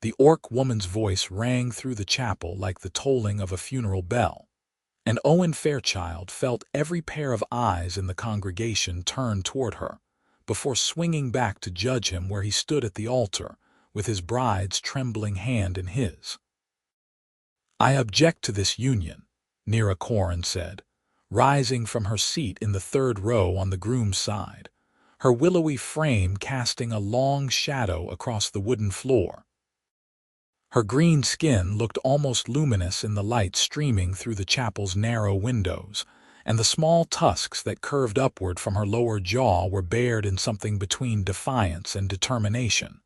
The orc woman's voice rang through the chapel like the tolling of a funeral bell, and Owen Fairchild felt every pair of eyes in the congregation turn toward her, before swinging back to judge him where he stood at the altar, with his bride's trembling hand in his. "I object to this union," Nira said, rising from her seat in the third row on the groom's side, her willowy frame casting a long shadow across the wooden floor. Her green skin looked almost luminous in the light streaming through the chapel's narrow windows, and the small tusks that curved upward from her lower jaw were bared in something between defiance and determination.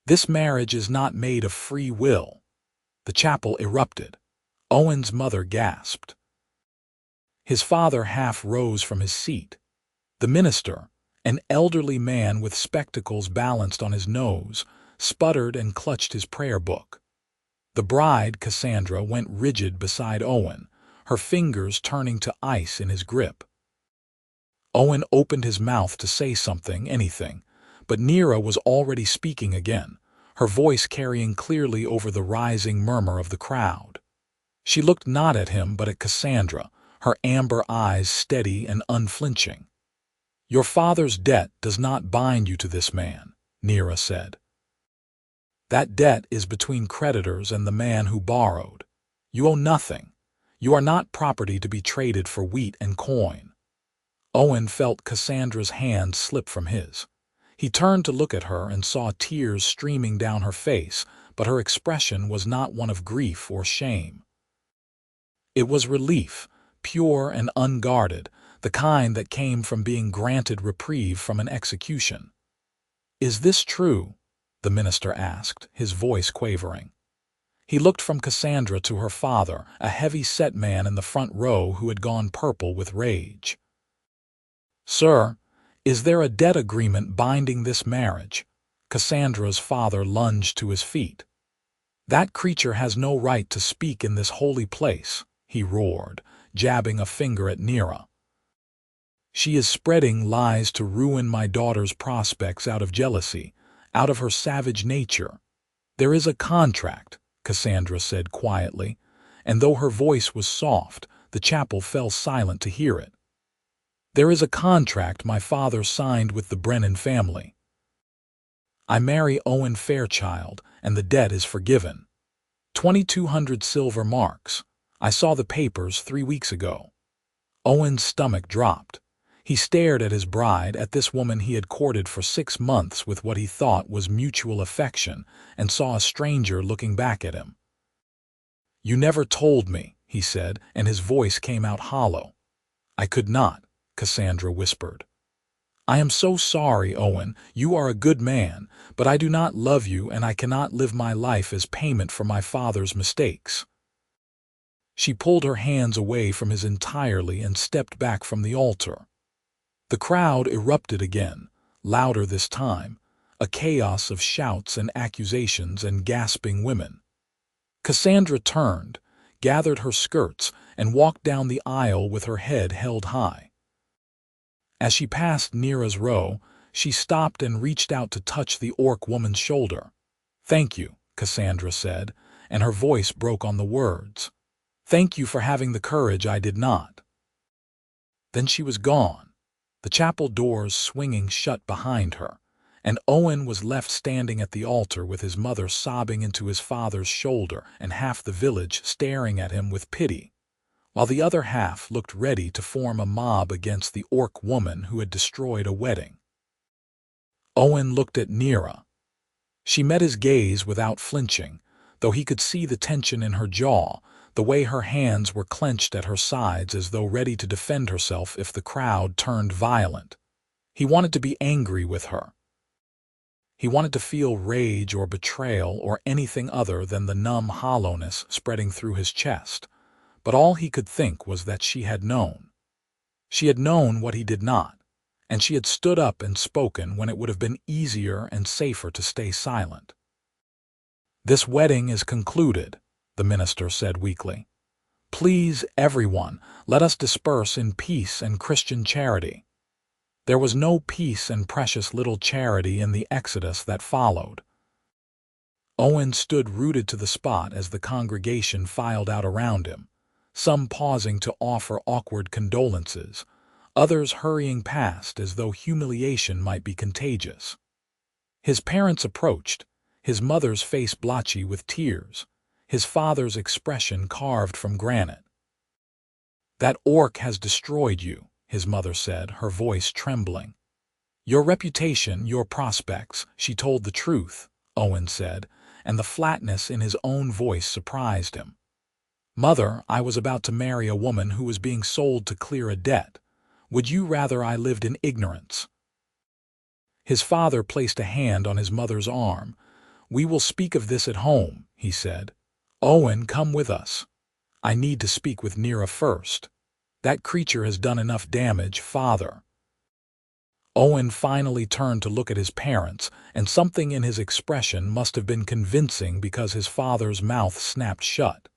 "This marriage is not made of free will." The chapel erupted. Owen's mother gasped. His father half rose from his seat. The minister, an elderly man with spectacles balanced on his nose, sputtered and clutched his prayer book. The bride, Cassandra, went rigid beside Owen, her fingers turning to ice in his grip. Owen opened his mouth to say something, anything, but Nira was already speaking again, her voice carrying clearly over the rising murmur of the crowd. She looked not at him but at Cassandra, her amber eyes steady and unflinching. "Your father's debt does not bind you to this man," Nira said. "That debt is between creditors and the man who borrowed. You owe nothing. You are not property to be traded for wheat and coin." Owen felt Cassandra's hand slip from his. He turned to look at her and saw tears streaming down her face, but her expression was not one of grief or shame. It was relief, pure and unguarded, the kind that came from being granted reprieve from an execution. "Is this true?" the minister asked, his voice quavering. He looked from Cassandra to her father, a heavy-set man in the front row who had gone purple with rage. "Sir, is there a debt agreement binding this marriage?" Cassandra's father lunged to his feet. "That creature has no right to speak in this holy place," he roared, jabbing a finger at Nira. "She is spreading lies to ruin my daughter's prospects out of jealousy, out of her savage nature. There is a contract," Cassandra said quietly, and though her voice was soft, the chapel fell silent to hear it. "There is a contract my father signed with the Brennan family. I marry Owen Fairchild, and the debt is forgiven. 2,200 silver marks. I saw the papers 3 weeks ago." Owen's stomach dropped. He stared at his bride, at this woman he had courted for 6 months with what he thought was mutual affection, and saw a stranger looking back at him. "You never told me," he said, and his voice came out hollow. "I could not," Cassandra whispered. "I am so sorry, Owen. You are a good man, but I do not love you, and I cannot live my life as payment for my father's mistakes." She pulled her hands away from his entirely and stepped back from the altar. The crowd erupted again, louder this time, a chaos of shouts and accusations and gasping women. Cassandra turned, gathered her skirts, and walked down the aisle with her head held high. As she passed Nira's row, she stopped and reached out to touch the orc woman's shoulder. "Thank you," Cassandra said, and her voice broke on the words. "Thank you for having the courage I did not." Then she was gone, the chapel doors swinging shut behind her, and Owen was left standing at the altar with his mother sobbing into his father's shoulder and half the village staring at him with pity, while the other half looked ready to form a mob against the orc woman who had destroyed a wedding. Owen looked at Nira. She met his gaze without flinching, though he could see the tension in her jaw, the way her hands were clenched at her sides as though ready to defend herself if the crowd turned violent. He wanted to be angry with her. He wanted to feel rage or betrayal or anything other than the numb hollowness spreading through his chest, but all he could think was that she had known. She had known what he did not, and she had stood up and spoken when it would have been easier and safer to stay silent. "This wedding is concluded," the minister said weakly. "Please, everyone, let us disperse in peace and Christian charity." There was no peace and precious little charity in the exodus that followed. Owen stood rooted to the spot as the congregation filed out around him, some pausing to offer awkward condolences, others hurrying past as though humiliation might be contagious. His parents approached, his mother's face blotchy with tears, his father's expression carved from granite. "That orc has destroyed you," his mother said, her voice trembling. "Your reputation, your prospects." "She told the truth," Owen said, and the flatness in his own voice surprised him. "Mother, I was about to marry a woman who was being sold to clear a debt. Would you rather I lived in ignorance?" His father placed a hand on his mother's arm. "We will speak of this at home," he said. "Owen, come with us. I need to speak with Nira first. That creature has done enough damage, father." Owen finally turned to look at his parents, and something in his expression must have been convincing because his father's mouth snapped shut.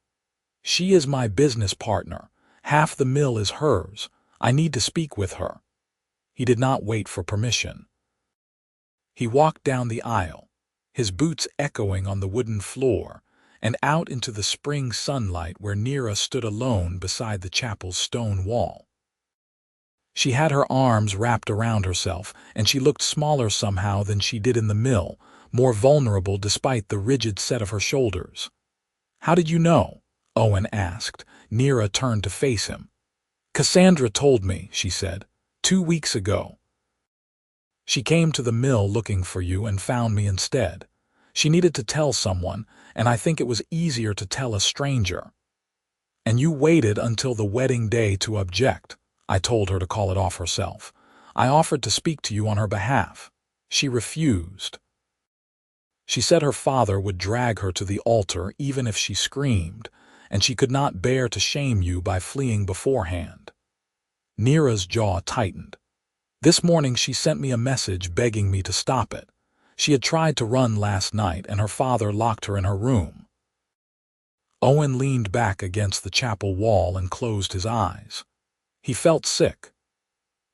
"She is my business partner. Half the mill is hers. I need to speak with her." He did not wait for permission. He walked down the aisle, his boots echoing on the wooden floor, and out into the spring sunlight where Nira stood alone beside the chapel's stone wall. She had her arms wrapped around herself, and she looked smaller somehow than she did in the mill, more vulnerable despite the rigid set of her shoulders. "How did you know?" Owen asked. Nira turned to face him. "Cassandra told me," she said, 2 weeks ago. "She came to the mill looking for you and found me instead. She needed to tell someone, and I think it was easier to tell a stranger. And you waited until the wedding day to object." I told her to call it off herself. "I offered to speak to you on her behalf. She refused. She said her father would drag her to the altar even if she screamed, and she could not bear to shame you by fleeing beforehand." Nira's jaw tightened. "This morning she sent me a message begging me to stop it. She had tried to run last night, and her father locked her in her room." Owen leaned back against the chapel wall and closed his eyes. He felt sick.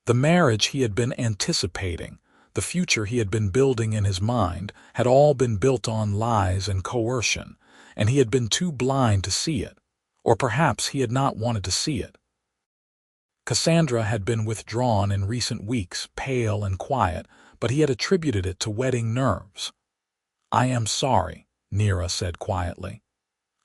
The marriage he had been anticipating, the future he had been building in his mind, had all been built on lies and coercion, and he had been too blind to see it, or perhaps he had not wanted to see it. Cassandra had been withdrawn in recent weeks, pale and quiet, but he had attributed it to wedding nerves. "I am sorry," Nira said quietly.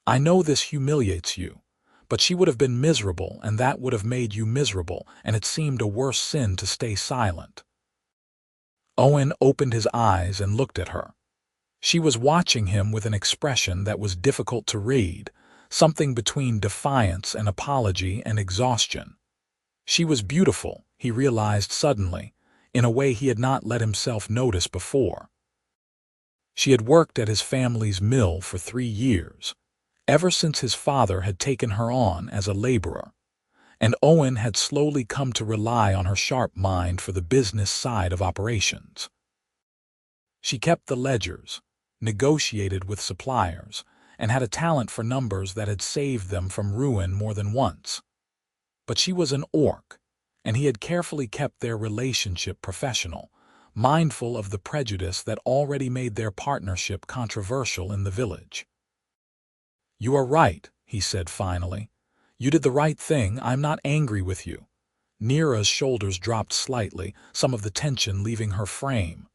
"I know this humiliates you, but she would have been miserable, and that would have made you miserable, and it seemed a worse sin to stay silent." Owen opened his eyes and looked at her. She was watching him with an expression that was difficult to read, something between defiance and apology and exhaustion. She was beautiful, he realized suddenly, in a way he had not let himself notice before. She had worked at his family's mill for 3 years, ever since his father had taken her on as a laborer, and Owen had slowly come to rely on her sharp mind for the business side of operations. She kept the ledgers, negotiated with suppliers, and had a talent for numbers that had saved them from ruin more than once. But she was an orc, and he had carefully kept their relationship professional, mindful of the prejudice that already made their partnership controversial in the village. "You are right," he said finally. "You did the right thing. I'm not angry with you." Nira's shoulders dropped slightly, some of the tension leaving her frame.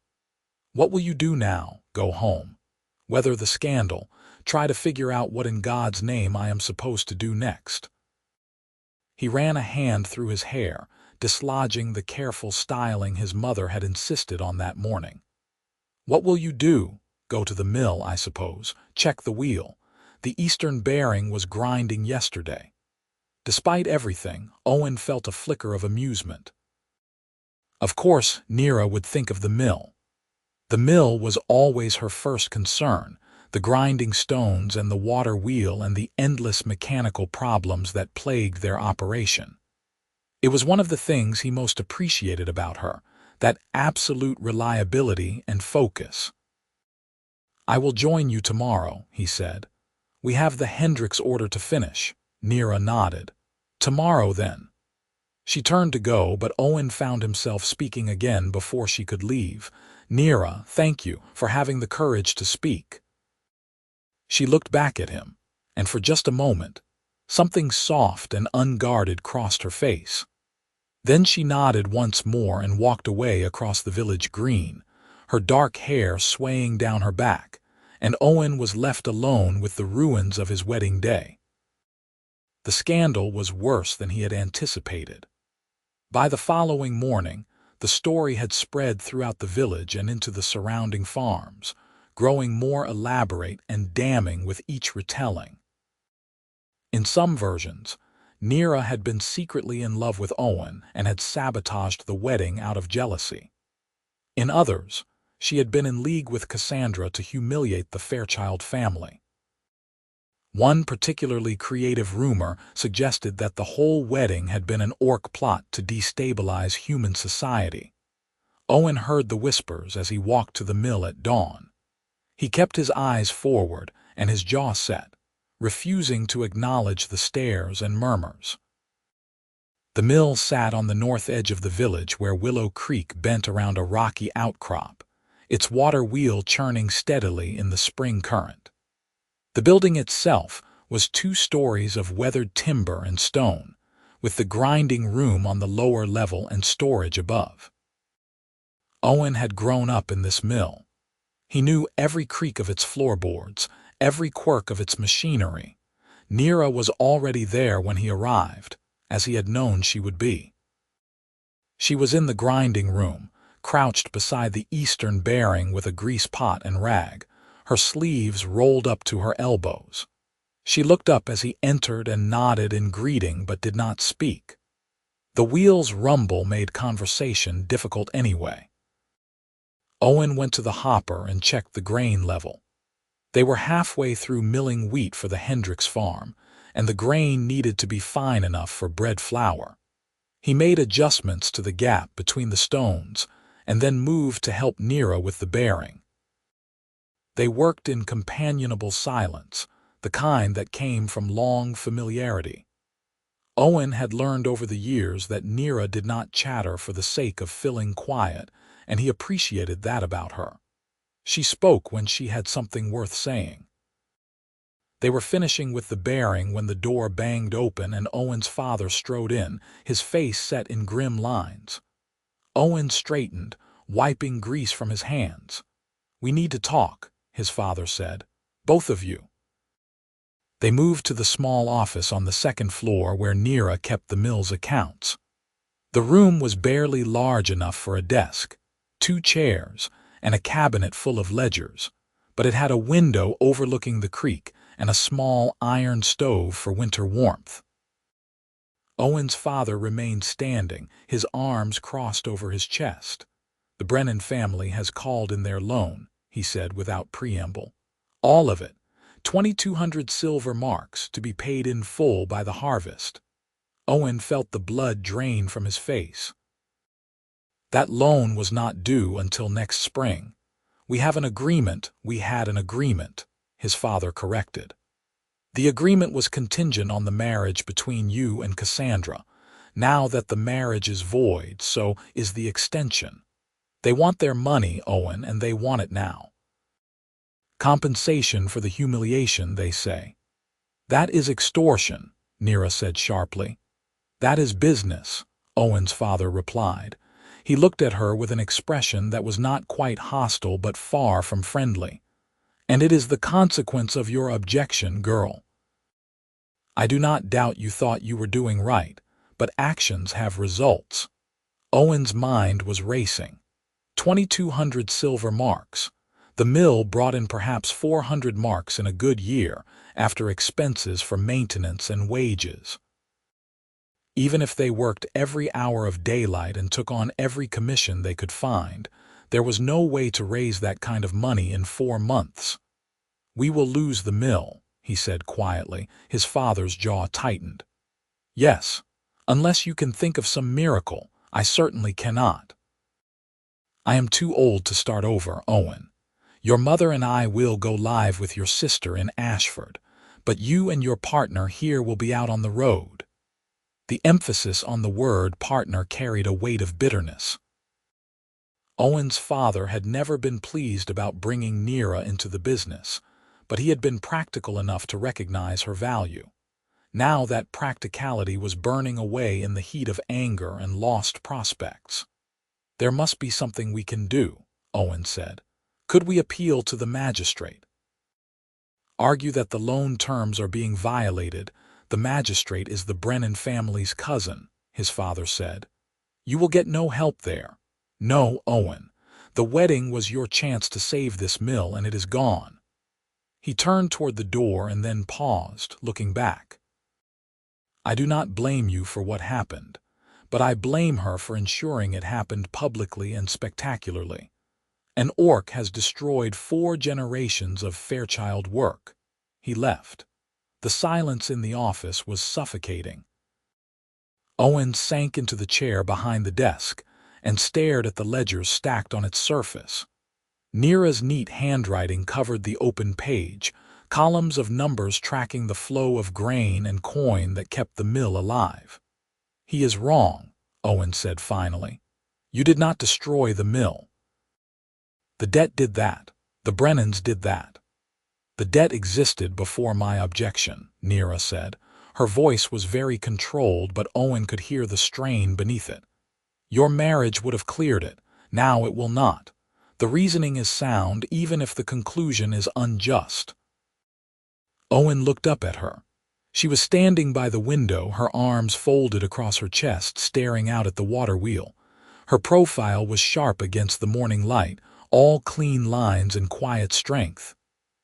"What will you do now? Go home? Weather the scandal? Try to figure out what in God's name I am supposed to do next?" He ran a hand through his hair, dislodging the careful styling his mother had insisted on that morning. "What will you do? Go to the mill, I suppose. Check the wheel. The eastern bearing was grinding yesterday." Despite everything, Owen felt a flicker of amusement. Of course, Nira would think of the mill. The mill was always her first concern, the grinding stones and the water wheel and the endless mechanical problems that plagued their operation. It was one of the things he most appreciated about her, that absolute reliability and focus. "I will join you tomorrow," he said. "We have the Hendricks order to finish." Nira nodded. "Tomorrow, then." She turned to go, but Owen found himself speaking again before she could leave. "Nira, thank you for having the courage to speak." She looked back at him, and for just a moment, something soft and unguarded crossed her face. Then she nodded once more and walked away across the village green, her dark hair swaying down her back, and Owen was left alone with the ruins of his wedding day. The scandal was worse than he had anticipated. By the following morning, the story had spread throughout the village and into the surrounding farms, growing more elaborate and damning with each retelling. In some versions, Nira had been secretly in love with Owen and had sabotaged the wedding out of jealousy. In others, she had been in league with Cassandra to humiliate the Fairchild family. One particularly creative rumor suggested that the whole wedding had been an orc plot to destabilize human society. Owen heard the whispers as he walked to the mill at dawn. He kept his eyes forward and his jaw set, refusing to acknowledge the stares and murmurs. The mill sat on the north edge of the village where Willow Creek bent around a rocky outcrop, its water wheel churning steadily in the spring current. The building itself was 2 stories of weathered timber and stone, with the grinding room on the lower level and storage above. Owen had grown up in this mill. He knew every creak of its floorboards, every quirk of its machinery. Nira was already there when he arrived, as he had known she would be. She was in the grinding room, crouched beside the eastern bearing with a grease pot and rag, her sleeves rolled up to her elbows. She looked up as he entered and nodded in greeting but did not speak. The wheel's rumble made conversation difficult anyway. Owen went to the hopper and checked the grain level. They were halfway through milling wheat for the Hendricks farm, and the grain needed to be fine enough for bread flour. He made adjustments to the gap between the stones and then moved to help Nira with the bearing. They worked in companionable silence, the kind that came from long familiarity. Owen had learned over the years that Nira did not chatter for the sake of filling quiet, and he appreciated that about her. She spoke when she had something worth saying. They were finishing with the bearing when the door banged open and Owen's father strode in, his face set in grim lines. Owen straightened, wiping grease from his hands. "We need to talk," his father said. "Both of you." They moved to the small office on the second floor where Nira kept the mill's accounts. The room was barely large enough for a desk, 2 chairs, and a cabinet full of ledgers, but it had a window overlooking the creek and a small iron stove for winter warmth. Owen's father remained standing, his arms crossed over his chest. "The Brennan family has called in their loan," he said without preamble. "All of it, 2,200 silver marks, to be paid in full by the harvest." Owen felt the blood drain from his face. "That loan was not due until next spring. We had an agreement," his father corrected. "The agreement was contingent on the marriage between you and Cassandra. Now that the marriage is void, so is the extension. They want their money, Owen, and they want it now. Compensation for the humiliation, they say." "That is extortion," Nira said sharply. "That is business," Owen's father replied. He looked at her with an expression that was not quite hostile but far from friendly. "And it is the consequence of your objection, girl. I do not doubt you thought you were doing right, but actions have results." Owen's mind was racing. 2,200 silver marks. The mill brought in perhaps 400 marks in a good year, after expenses for maintenance and wages. Even if they worked every hour of daylight and took on every commission they could find, there was no way to raise that kind of money in 4 months. "We will lose the mill," he said quietly, his father's jaw tightened. "Yes, unless you can think of some miracle. I certainly cannot." "I am too old to start over, Owen. Your mother and I will go live with your sister in Ashford, but you and your partner here will be out on the road." The emphasis on the word partner carried a weight of bitterness. Owen's father had never been pleased about bringing Nira into the business, but he had been practical enough to recognize her value. Now that practicality was burning away in the heat of anger and lost prospects. "There must be something we can do," Owen said. "Could we appeal to the magistrate?" "Argue that the loan terms are being violated. The magistrate is the Brennan family's cousin," his father said. "You will get no help there." "No, Owen. The wedding was your chance to save this mill, and it is gone." He turned toward the door and then paused, looking back. "I do not blame you for what happened, but I blame her for ensuring it happened publicly and spectacularly. An orc has destroyed 4 generations of Fairchild work." He left. The silence in the office was suffocating. Owen sank into the chair behind the desk and stared at the ledgers stacked on its surface. Nira's neat handwriting covered the open page, columns of numbers tracking the flow of grain and coin that kept the mill alive. "He is wrong," Owen said finally. "You did not destroy the mill. The debt did that. The Brennans did that." "The debt existed before my objection," Nira said. Her voice was very controlled, but Owen could hear the strain beneath it. "Your marriage would have cleared it. Now it will not. The reasoning is sound, even if the conclusion is unjust." Owen looked up at her. She was standing by the window, her arms folded across her chest, staring out at the water wheel. Her profile was sharp against the morning light, all clean lines and quiet strength.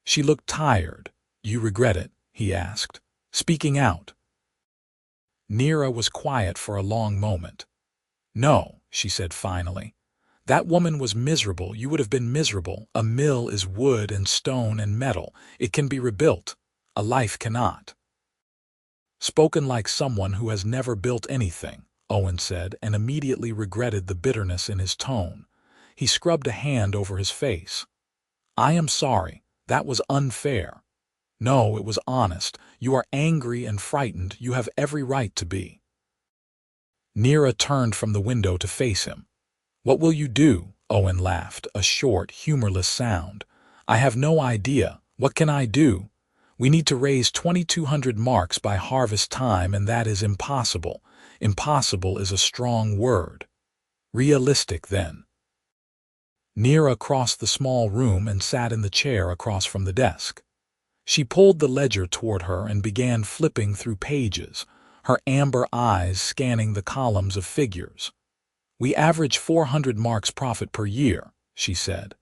She looked tired. "You regret it?" he asked, speaking out. Nira was quiet for a long moment. "No," she said finally. "That woman was miserable. You would have been miserable. A mill is wood and stone and metal. It can be rebuilt. A life cannot." "Spoken like someone who has never built anything," Owen said, and immediately regretted the bitterness in his tone. He scrubbed a hand over his face. "I am sorry. That was unfair." "No, it was honest. You are angry and frightened. You have every right to be." Nira turned from the window to face him. "What will you do?" Owen laughed, a short, humorless sound. "I have no idea. What can I do? We need to raise 2,200 marks by harvest time, and that is impossible. Impossible is a strong word." "Realistic, then." Nira crossed the small room and sat in the chair across from the desk. She pulled the ledger toward her and began flipping through pages, her amber eyes scanning the columns of figures. "We average 400 marks profit per year," she said.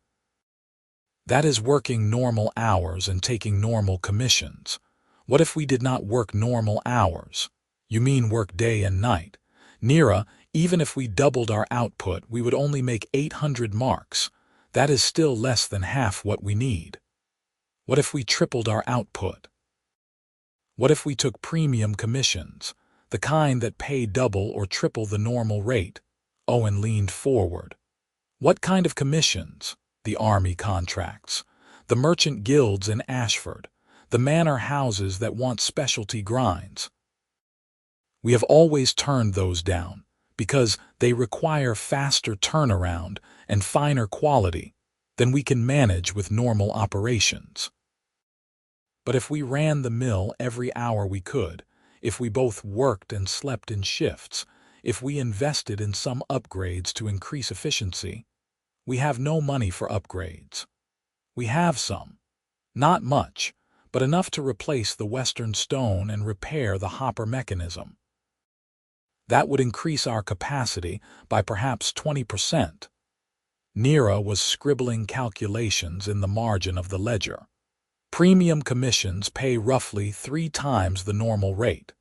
"That is working normal hours and taking normal commissions. What if we did not work normal hours?" "You mean work day and night?" "Nira, even if we doubled our output, we would only make 800 marks. That is still less than half what we need." "What if we tripled our output?" "What if we took premium commissions, the kind that pay double or triple the normal rate?" Owen leaned forward. "What kind of commissions?" "The army contracts, the merchant guilds in Ashford, the manor houses that want specialty grinds. We have always turned those down, because they require faster turnaround and finer quality than we can manage with normal operations. But if we ran the mill every hour we could, if we both worked and slept in shifts, if we invested in some upgrades to increase efficiency—" "We have no money for upgrades." "We have some. Not much, but enough to replace the western stone and repair the hopper mechanism. That would increase our capacity by perhaps 20%. Nira was scribbling calculations in the margin of the ledger. "Premium commissions pay roughly 3 times the normal rate.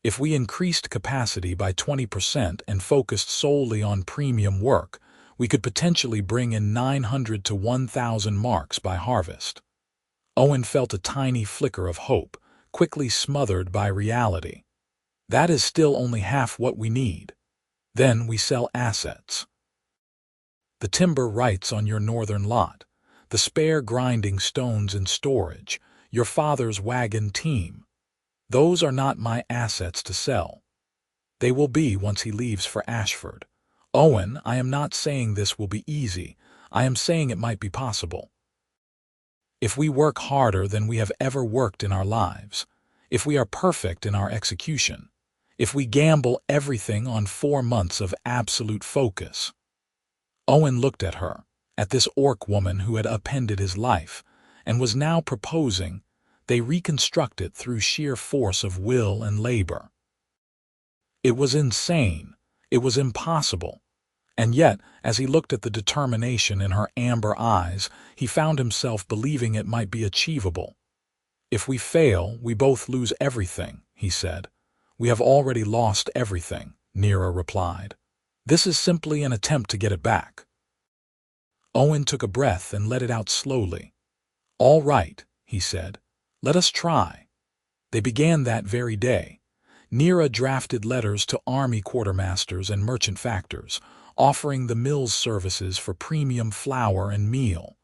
If we increased capacity by 20% and focused solely on premium work, we could potentially bring in 900 to 1,000 marks by harvest." Owen felt a tiny flicker of hope, quickly smothered by reality. "That is still only half what we need. Then we sell assets. The timber rights on your northern lot, the spare grinding stones in storage, your father's wagon team. Those are not my assets to sell. They will be once he leaves for Ashford. Owen, I am not saying this will be easy. I am saying it might be possible." If we work harder than we have ever worked in our lives, if we are perfect in our execution, if we gamble everything on 4 months of absolute focus. Owen looked at her, at this orc woman who had upended his life, and was now proposing they reconstruct it through sheer force of will and labor. It was insane. It was impossible. And yet, as he looked at the determination in her amber eyes, he found himself believing it might be achievable. If we fail, we both lose everything, he said. We have already lost everything, Nira replied. This is simply an attempt to get it back. Owen took a breath and let it out slowly. All right, he said. Let us try. They began that very day. Nira drafted letters to army quartermasters and merchant factors, offering the mill's services for premium flour and meal.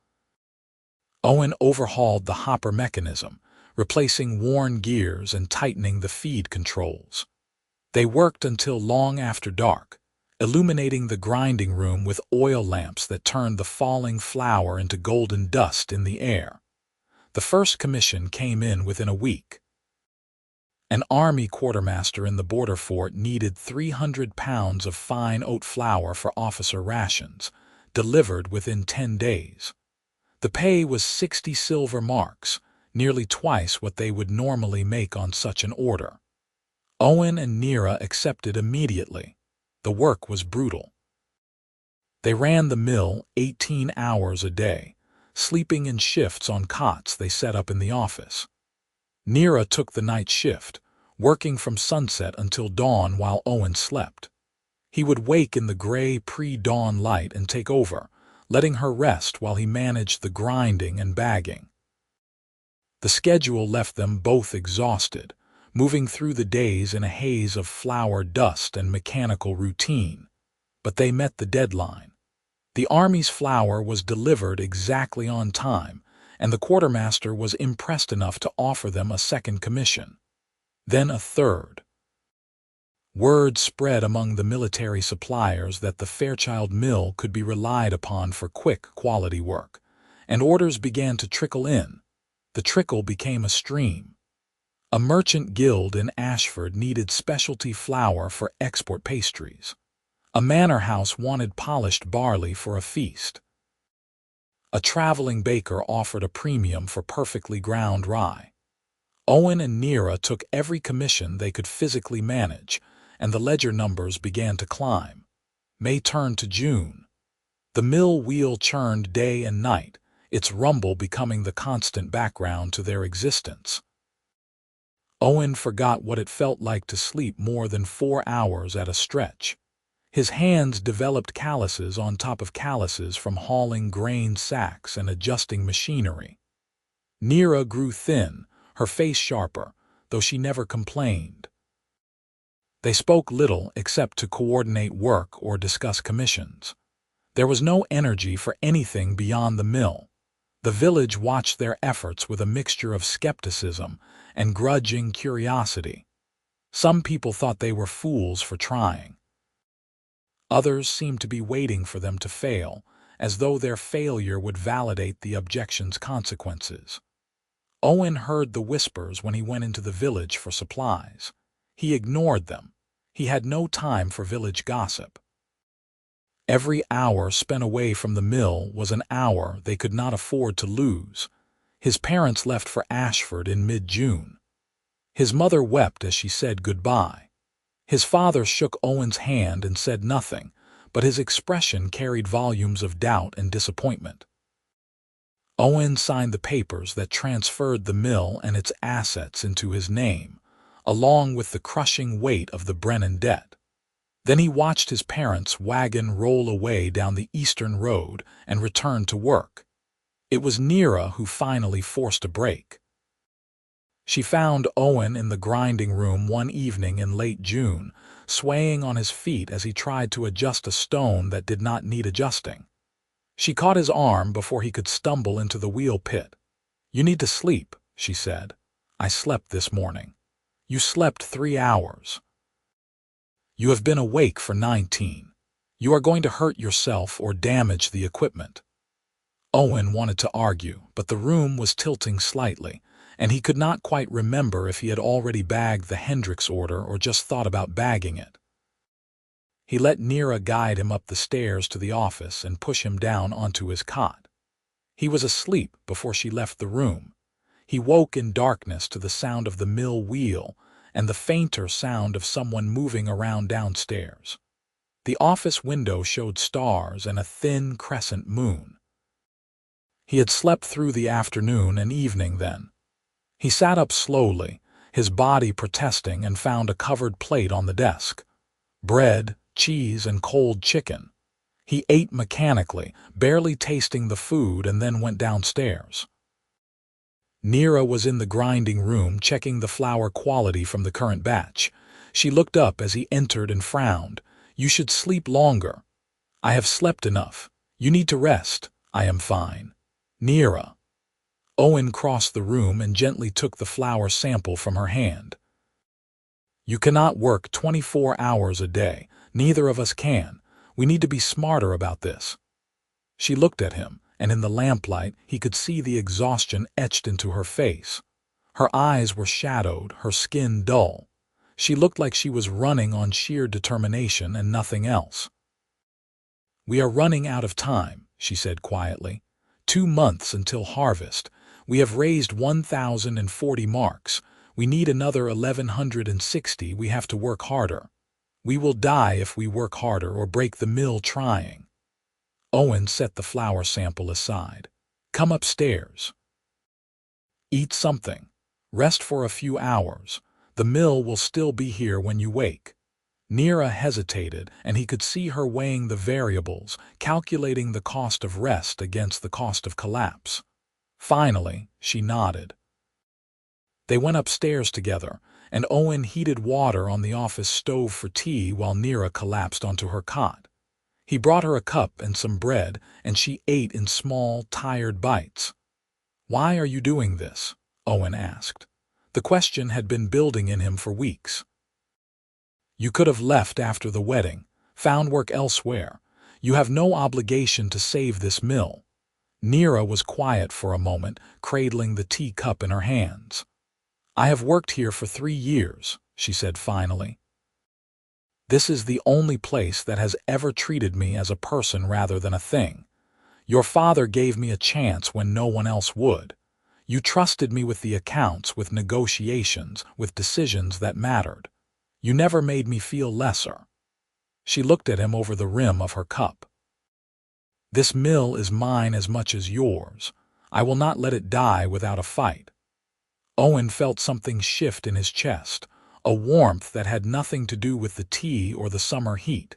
Owen overhauled the hopper mechanism, replacing worn gears and tightening the feed controls. They worked until long after dark, illuminating the grinding room with oil lamps that turned the falling flour into golden dust in the air. The first commission came in within a week. An army quartermaster in the border fort needed 300 pounds of fine oat flour for officer rations, delivered within 10 days. The pay was 60 silver marks, nearly twice what they would normally make on such an order. Owen and Nira accepted immediately. The work was brutal. They ran the mill 18 hours a day, sleeping in shifts on cots they set up in the office. Nira took the night shift, working from sunset until dawn while Owen slept. He would wake in the gray pre-dawn light and take over, letting her rest while he managed the grinding and bagging. The schedule left them both exhausted, moving through the days in a haze of flour dust and mechanical routine. But they met the deadline. The army's flour was delivered exactly on time, and the quartermaster was impressed enough to offer them a second commission. Then a third. Word spread among the military suppliers that the Fairchild mill could be relied upon for quick, quality work, and orders began to trickle in. The trickle became a stream. A merchant guild in Ashford needed specialty flour for export pastries. A manor house wanted polished barley for a feast. A traveling baker offered a premium for perfectly ground rye. Owen and Nira took every commission they could physically manage, and the ledger numbers began to climb. May turned to June. The mill wheel churned day and night, its rumble becoming the constant background to their existence. Owen forgot what it felt like to sleep more than 4 hours at a stretch. His hands developed calluses on top of calluses from hauling grain sacks and adjusting machinery. Nira grew thin, her face sharper, though she never complained. They spoke little except to coordinate work or discuss commissions. There was no energy for anything beyond the mill. The village watched their efforts with a mixture of skepticism and grudging curiosity. Some people thought they were fools for trying. Others seemed to be waiting for them to fail, as though their failure would validate the objection's consequences. Owen heard the whispers when he went into the village for supplies. He ignored them. He had no time for village gossip. Every hour spent away from the mill was an hour they could not afford to lose. His parents left for Ashford in mid-June. His mother wept as she said goodbye. His father shook Owen's hand and said nothing, but his expression carried volumes of doubt and disappointment. Owen signed the papers that transferred the mill and its assets into his name, along with the crushing weight of the Brennan debt. Then he watched his parents' wagon roll away down the eastern road and return to work. It was Nira who finally forced a break. She found Owen in the grinding room one evening in late June, swaying on his feet as he tried to adjust a stone that did not need adjusting. She caught his arm before he could stumble into the wheel pit. "You need to sleep," she said. "I slept this morning." "You slept 3 hours." "You have been awake for 19. You are going to hurt yourself or damage the equipment." Owen wanted to argue, but the room was tilting slightly, and he could not quite remember if he had already bagged the Hendricks order or just thought about bagging it. He let Nira guide him up the stairs to the office and push him down onto his cot. He was asleep before she left the room. He woke in darkness to the sound of the mill wheel and the fainter sound of someone moving around downstairs. The office window showed stars and a thin crescent moon. He had slept through the afternoon and evening then. He sat up slowly, his body protesting, and found a covered plate on the desk. Bread, cheese, and cold chicken. He ate mechanically, barely tasting the food, and then went downstairs. Nira was in the grinding room checking the flour quality from the current batch. She looked up as he entered and frowned. "You should sleep longer." "I have slept enough. You need to rest." "I am fine." "Nira." Owen crossed the room and gently took the flour sample from her hand. "You cannot work 24 hours a day. Neither of us can. We need to be smarter about this." She looked at him, and in the lamplight he could see the exhaustion etched into her face. Her eyes were shadowed, her skin dull. She looked like she was running on sheer determination and nothing else. "We are running out of time," she said quietly. 2 months until harvest. We have raised 1,040 marks. We need another 1,160. We have to work harder. We will die if we work harder or break the mill trying. Owen set the flour sample aside. "Come upstairs. Eat something. Rest for a few hours. The mill will still be here when you wake." Nira hesitated, and he could see her weighing the variables, calculating the cost of rest against the cost of collapse. Finally, she nodded. They went upstairs together, and Owen heated water on the office stove for tea while Nira collapsed onto her cot. He brought her a cup and some bread, and she ate in small, tired bites. "Why are you doing this?" Owen asked. The question had been building in him for weeks. "You could have left after the wedding, found work elsewhere. You have no obligation to save this mill." Nira was quiet for a moment, cradling the teacup in her hands. "I have worked here for 3 years," she said finally. "This is the only place that has ever treated me as a person rather than a thing. Your father gave me a chance when no one else would. You trusted me with the accounts, with negotiations, with decisions that mattered. You never made me feel lesser." She looked at him over the rim of her cup. "This mill is mine as much as yours. I will not let it die without a fight." Owen felt something shift in his chest, a warmth that had nothing to do with the tea or the summer heat.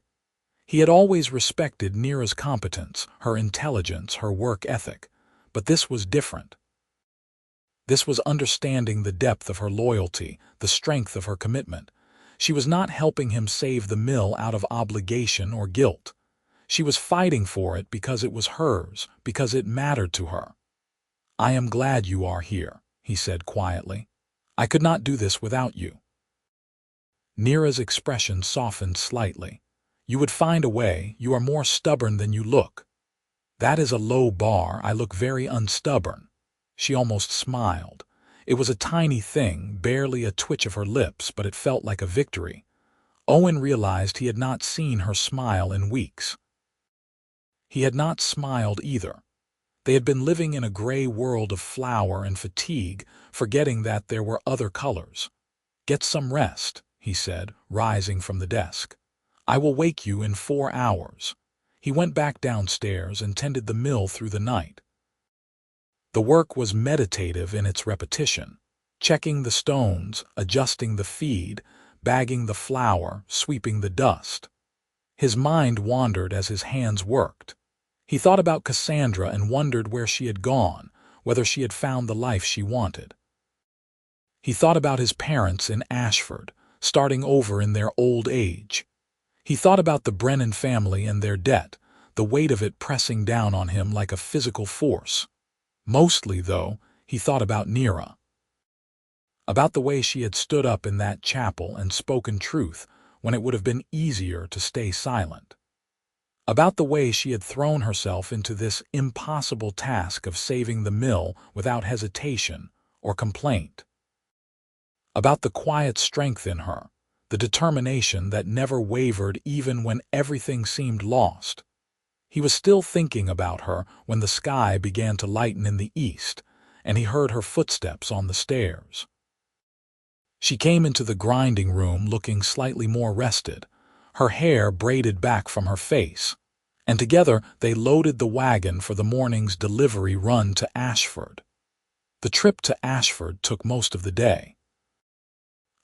He had always respected Nira's competence, her intelligence, her work ethic, but this was different. This was understanding the depth of her loyalty, the strength of her commitment. She was not helping him save the mill out of obligation or guilt. She was fighting for it because it was hers, because it mattered to her. "I am glad you are here," he said quietly. "I could not do this without you." Nira's expression softened slightly. "You would find a way. You are more stubborn than you look." "That is a low bar. I look very unstubborn." She almost smiled. It was a tiny thing, barely a twitch of her lips, but it felt like a victory. Owen realized he had not seen her smile in weeks. He had not smiled either. They had been living in a gray world of flour and fatigue, forgetting that there were other colors. "Get some rest," he said, rising from the desk. "I will wake you in 4 hours." He went back downstairs and tended the mill through the night. The work was meditative in its repetition, checking the stones, adjusting the feed, bagging the flour, sweeping the dust. His mind wandered as his hands worked. He thought about Cassandra and wondered where she had gone, whether she had found the life she wanted. He thought about his parents in Ashford, starting over in their old age. He thought about the Brennan family and their debt, the weight of it pressing down on him like a physical force. Mostly, though, he thought about Nira. About the way she had stood up in that chapel and spoken truth when it would have been easier to stay silent. about the way she had thrown herself into this impossible task of saving the mill without hesitation or complaint, about the quiet strength in her, the determination that never wavered even when everything seemed lost. He was still thinking about her when the sky began to lighten in the east, and he heard her footsteps on the stairs. She came into the grinding room looking slightly more rested, her hair braided back from her face, and together they loaded the wagon for the morning's delivery run to Ashford. The trip to Ashford took most of the day.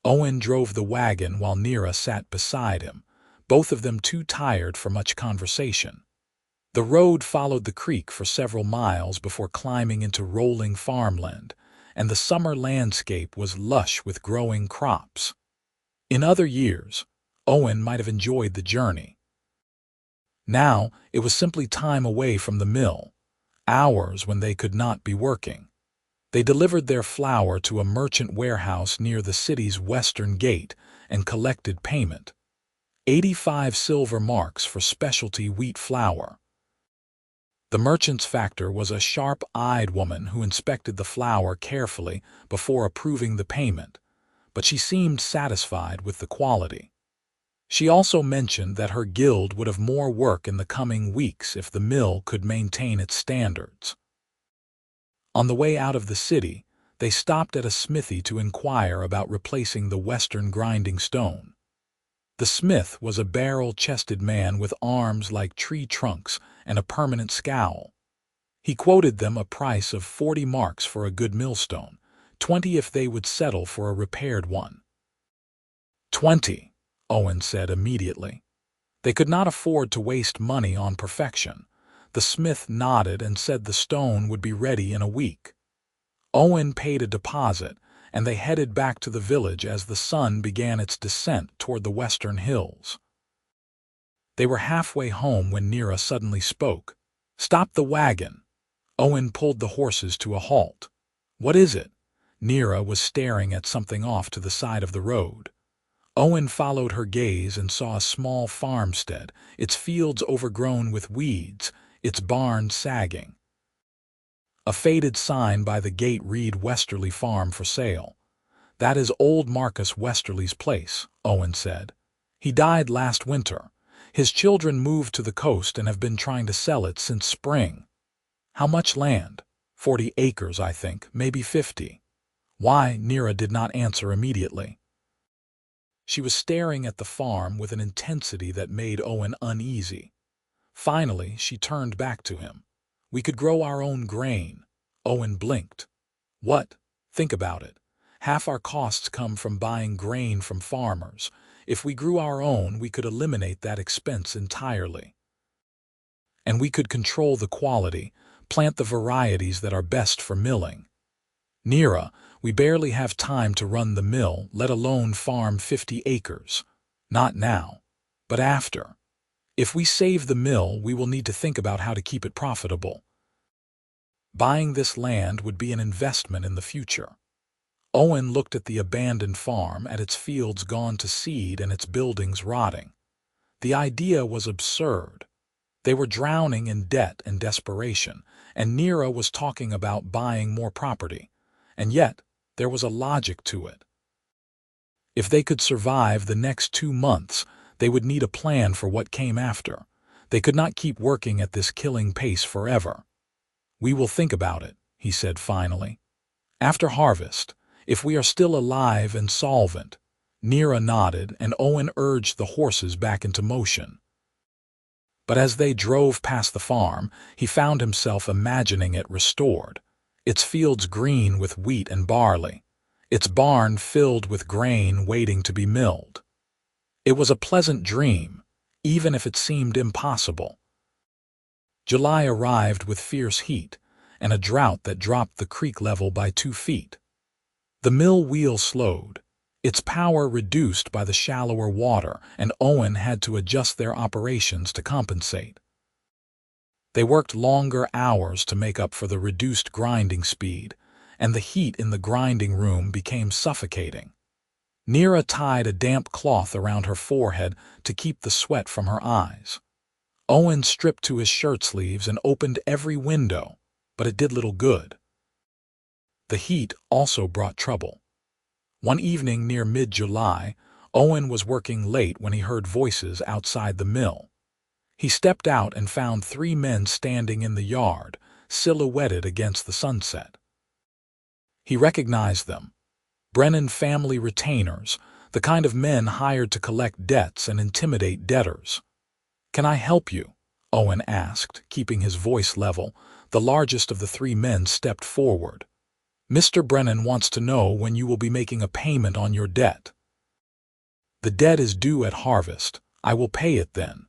Owen drove the wagon while Nira sat beside him, both of them too tired for much conversation. The road followed the creek for several miles before climbing into rolling farmland, and the summer landscape was lush with growing crops. In other years, Owen might have enjoyed the journey. Now it was simply time away from the mill, hours when they could not be working. They delivered their flour to a merchant warehouse near the city's western gate and collected payment. 85 silver marks for specialty wheat flour. The merchant's factor was a sharp-eyed woman who inspected the flour carefully before approving the payment, but she seemed satisfied with the quality. She also mentioned that her guild would have more work in the coming weeks if the mill could maintain its standards. On the way out of the city, they stopped at a smithy to inquire about replacing the western grinding stone. The smith was a barrel-chested man with arms like tree trunks and a permanent scowl. He quoted them a price of 40 marks for a good millstone, 20 if they would settle for a repaired one. 20, Owen said immediately. They could not afford to waste money on perfection. The smith nodded and said the stone would be ready in a week. Owen paid a deposit, and they headed back to the village as the sun began its descent toward the western hills. They were halfway home when Nira suddenly spoke. "Stop the wagon." Owen pulled the horses to a halt. "What is it?" Nira was staring at something off to the side of the road. Owen followed her gaze and saw a small farmstead, its fields overgrown with weeds, its barn sagging. A faded sign by the gate read "Westerly Farm for sale." "That is old Marcus Westerly's place," Owen said. "He died last winter. His children moved to the coast and have been trying to sell it since spring." "How much land?" 40 acres, I think, maybe 50. Why? Nira did not answer immediately. She was staring at the farm with an intensity that made Owen uneasy. Finally, she turned back to him. "We could grow our own grain." Owen blinked. "What? Think about it. Half our costs come from buying grain from farmers. If we grew our own, we could eliminate that expense entirely. And we could control the quality, plant the varieties that are best for milling. Nira, we barely have time to run the mill, let alone farm 50 acres. Not now, but after. If we save the mill, we will need to think about how to keep it profitable. Buying this land would be an investment in the future." Owen looked at the abandoned farm, at its fields gone to seed and its buildings rotting. The idea was absurd. They were drowning in debt and desperation, and Nira was talking about buying more property. And yet, there was a logic to it. If they could survive the next 2 months, they would need a plan for what came after. They could not keep working at this killing pace forever. "We will think about it," he said finally. "After harvest, if we are still alive and solvent." Nira nodded, and Owen urged the horses back into motion. But as they drove past the farm, he found himself imagining it restored, its fields green with wheat and barley, its barn filled with grain waiting to be milled. It was a pleasant dream, even if it seemed impossible. July arrived with fierce heat, and a drought that dropped the creek level by 2 feet. The mill wheel slowed, its power reduced by the shallower water, and Owen had to adjust their operations to compensate. They worked longer hours to make up for the reduced grinding speed, and the heat in the grinding room became suffocating. Nira tied a damp cloth around her forehead to keep the sweat from her eyes. Owen stripped to his shirt sleeves and opened every window, but it did little good. The heat also brought trouble. One evening near mid-July, Owen was working late when he heard voices outside the mill. He stepped out and found 3 men standing in the yard, silhouetted against the sunset. He recognized them. Brennan family retainers, the kind of men hired to collect debts and intimidate debtors. "Can I help you?" Owen asked, keeping his voice level. The largest of the 3 men stepped forward. "Mr. Brennan wants to know when you will be making a payment on your debt." "The debt is due at harvest. I will pay it then."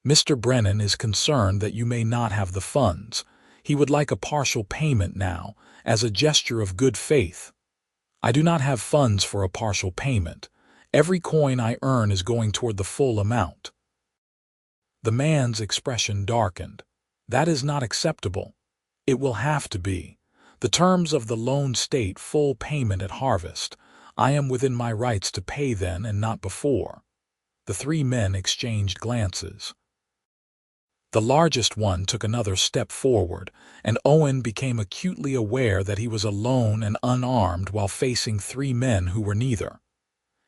"Mr. Brennan is concerned that you may not have the funds. He would like a partial payment now, as a gesture of good faith." "I do not have funds for a partial payment. Every coin I earn is going toward the full amount." The man's expression darkened. "That is not acceptable." "It will have to be. The terms of the loan state full payment at harvest. I am within my rights to pay then and not before." The 3 men exchanged glances. The largest one took another step forward, and Owen became acutely aware that he was alone and unarmed while facing 3 men who were neither.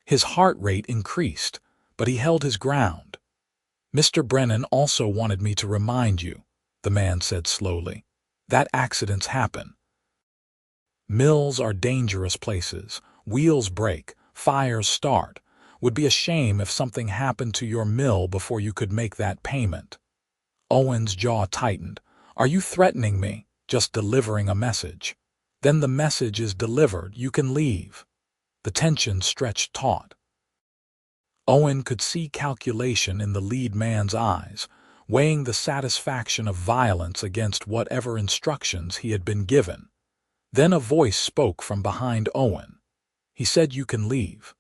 His heart rate increased, but he held his ground. "Mr. Brennan also wanted me to remind you," the man said slowly, "that accidents happen. Mills are dangerous places. Wheels break, fires start. Would be a shame if something happened to your mill before you could make that payment." Owen's jaw tightened. "Are you threatening me?" "Just delivering a message." "Then the message is delivered. You can leave." The tension stretched taut. Owen could see calculation in the lead man's eyes, weighing the satisfaction of violence against whatever instructions he had been given. Then a voice spoke from behind Owen. He said, "You can leave."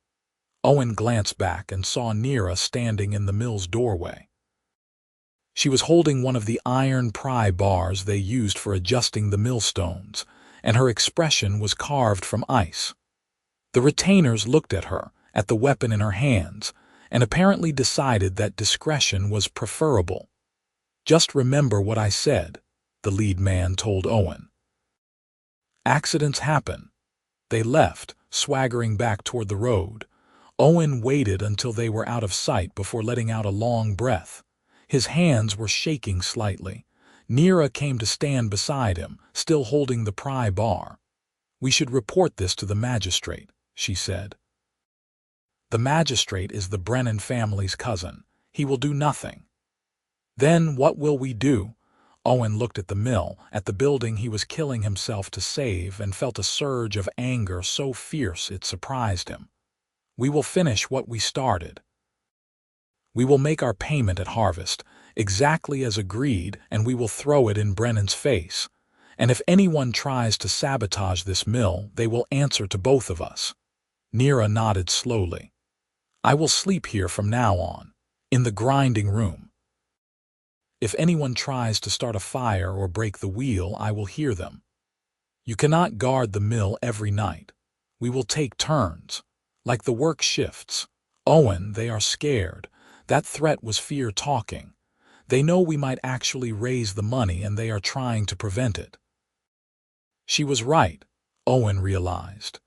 Owen glanced back and saw Nira standing in the mill's doorway. She was holding one of the iron pry bars they used for adjusting the millstones, and her expression was carved from ice. The retainers looked at her, at the weapon in her hands, and apparently decided that discretion was preferable. "Just remember what I said," the lead man told Owen. "Accidents happen." They left, swaggering back toward the road. Owen waited until they were out of sight before letting out a long breath. His hands were shaking slightly. Nira came to stand beside him, still holding the pry bar. "We should report this to the magistrate," she said. "The magistrate is the Brennan family's cousin. He will do nothing." "Then what will we do?" Owen looked at the mill, at the building he was killing himself to save, and felt a surge of anger so fierce it surprised him. "We will finish what we started. We will make our payment at harvest, exactly as agreed, and we will throw it in Brennan's face. And if anyone tries to sabotage this mill, they will answer to both of us." Nira nodded slowly. "I will sleep here from now on, in the grinding room. If anyone tries to start a fire or break the wheel, I will hear them. You cannot guard the mill every night. We will take turns, like the work shifts. Owen, they are scared. That threat was fear talking. They know we might actually raise the money and they are trying to prevent it." She was right, Owen realized.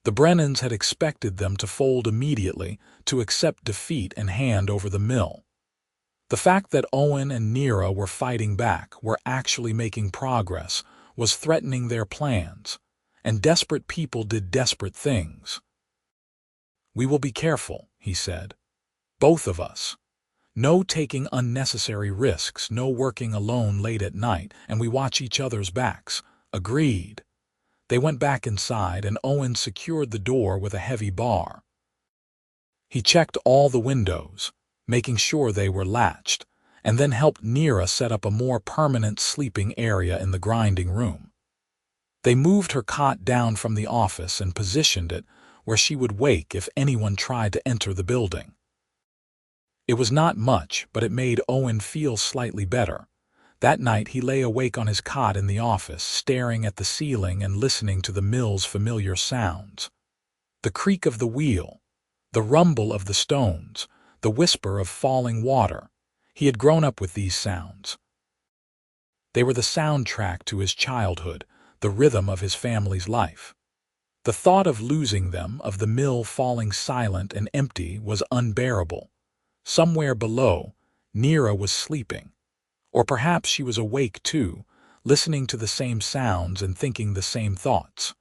The Brennans had expected them to fold immediately, to accept defeat and hand over the mill. The fact that Owen and Nira were fighting back, were actually making progress, was threatening their plans, and desperate people did desperate things. "We will be careful," he said. "Both of us. No taking unnecessary risks, no working alone late at night, and we watch each other's backs." "Agreed." They went back inside, and Owen secured the door with a heavy bar. He checked all the windows, making sure they were latched, and then helped Nira set up a more permanent sleeping area in the grinding room. They moved her cot down from the office and positioned it where she would wake if anyone tried to enter the building. It was not much, but it made Owen feel slightly better. That night he lay awake on his cot in the office, staring at the ceiling and listening to the mill's familiar sounds. The creak of the wheel, the rumble of the stones, the whisper of falling water. He had grown up with these sounds. They were the soundtrack to his childhood, the rhythm of his family's life. The thought of losing them, of the mill falling silent and empty, was unbearable. Somewhere below, Nira was sleeping. Or perhaps she was awake too, listening to the same sounds and thinking the same thoughts.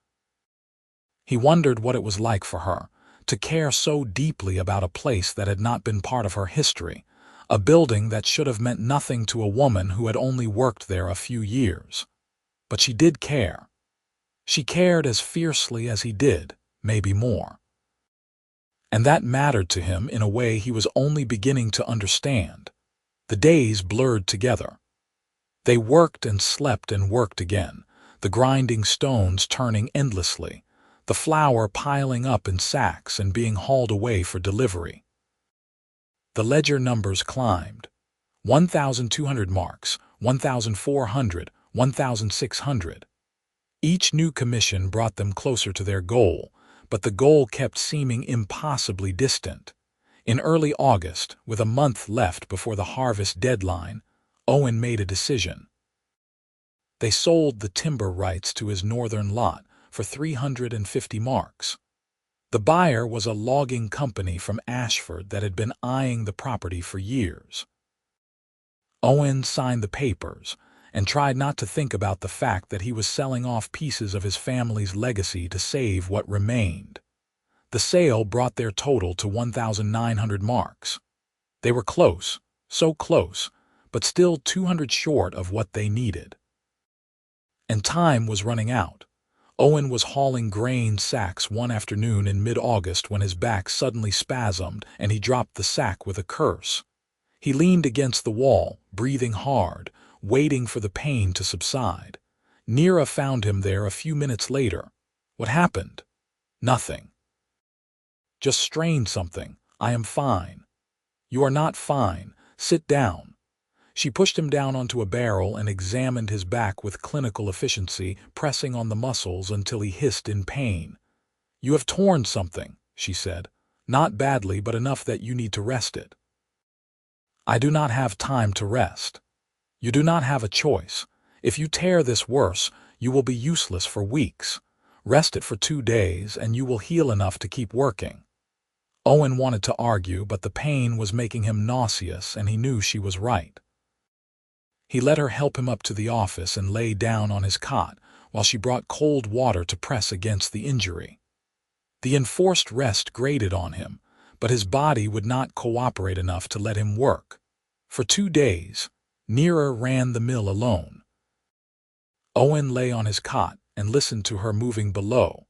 He wondered what it was like for her, to care so deeply about a place that had not been part of her history, a building that should have meant nothing to a woman who had only worked there a few years. But she did care. She cared as fiercely as he did, maybe more. And that mattered to him in a way he was only beginning to understand. The days blurred together. They worked and slept and worked again, the grinding stones turning endlessly, the flour piling up in sacks and being hauled away for delivery. The ledger numbers climbed. 1,200 marks, 1,400, 1,600. Each new commission brought them closer to their goal, but the goal kept seeming impossibly distant. In early August, with a month left before the harvest deadline, Owen made a decision. They sold the timber rights to his northern lot for 350 marks. The buyer was a logging company from Ashford that had been eyeing the property for years. Owen signed the papers and tried not to think about the fact that he was selling off pieces of his family's legacy to save what remained. The sale brought their total to 1,900 marks. They were close, so close, but still 200 short of what they needed. And time was running out. Owen was hauling grain sacks one afternoon in mid-August when his back suddenly spasmed and he dropped the sack with a curse. He leaned against the wall, breathing hard, waiting for the pain to subside. Nira found him there a few minutes later. What happened? Nothing. Just strained something. I am fine. You are not fine. Sit down. She pushed him down onto a barrel and examined his back with clinical efficiency, pressing on the muscles until he hissed in pain. You have torn something, she said. Not badly, but enough that you need to rest it. I do not have time to rest. You do not have a choice. If you tear this worse, you will be useless for weeks. Rest it for 2 days and you will heal enough to keep working. Owen wanted to argue, but the pain was making him nauseous and he knew she was right. He let her help him up to the office and lay down on his cot while she brought cold water to press against the injury. The enforced rest grated on him, but his body would not cooperate enough to let him work. For 2 days, Nira ran the mill alone. Owen lay on his cot and listened to her moving below,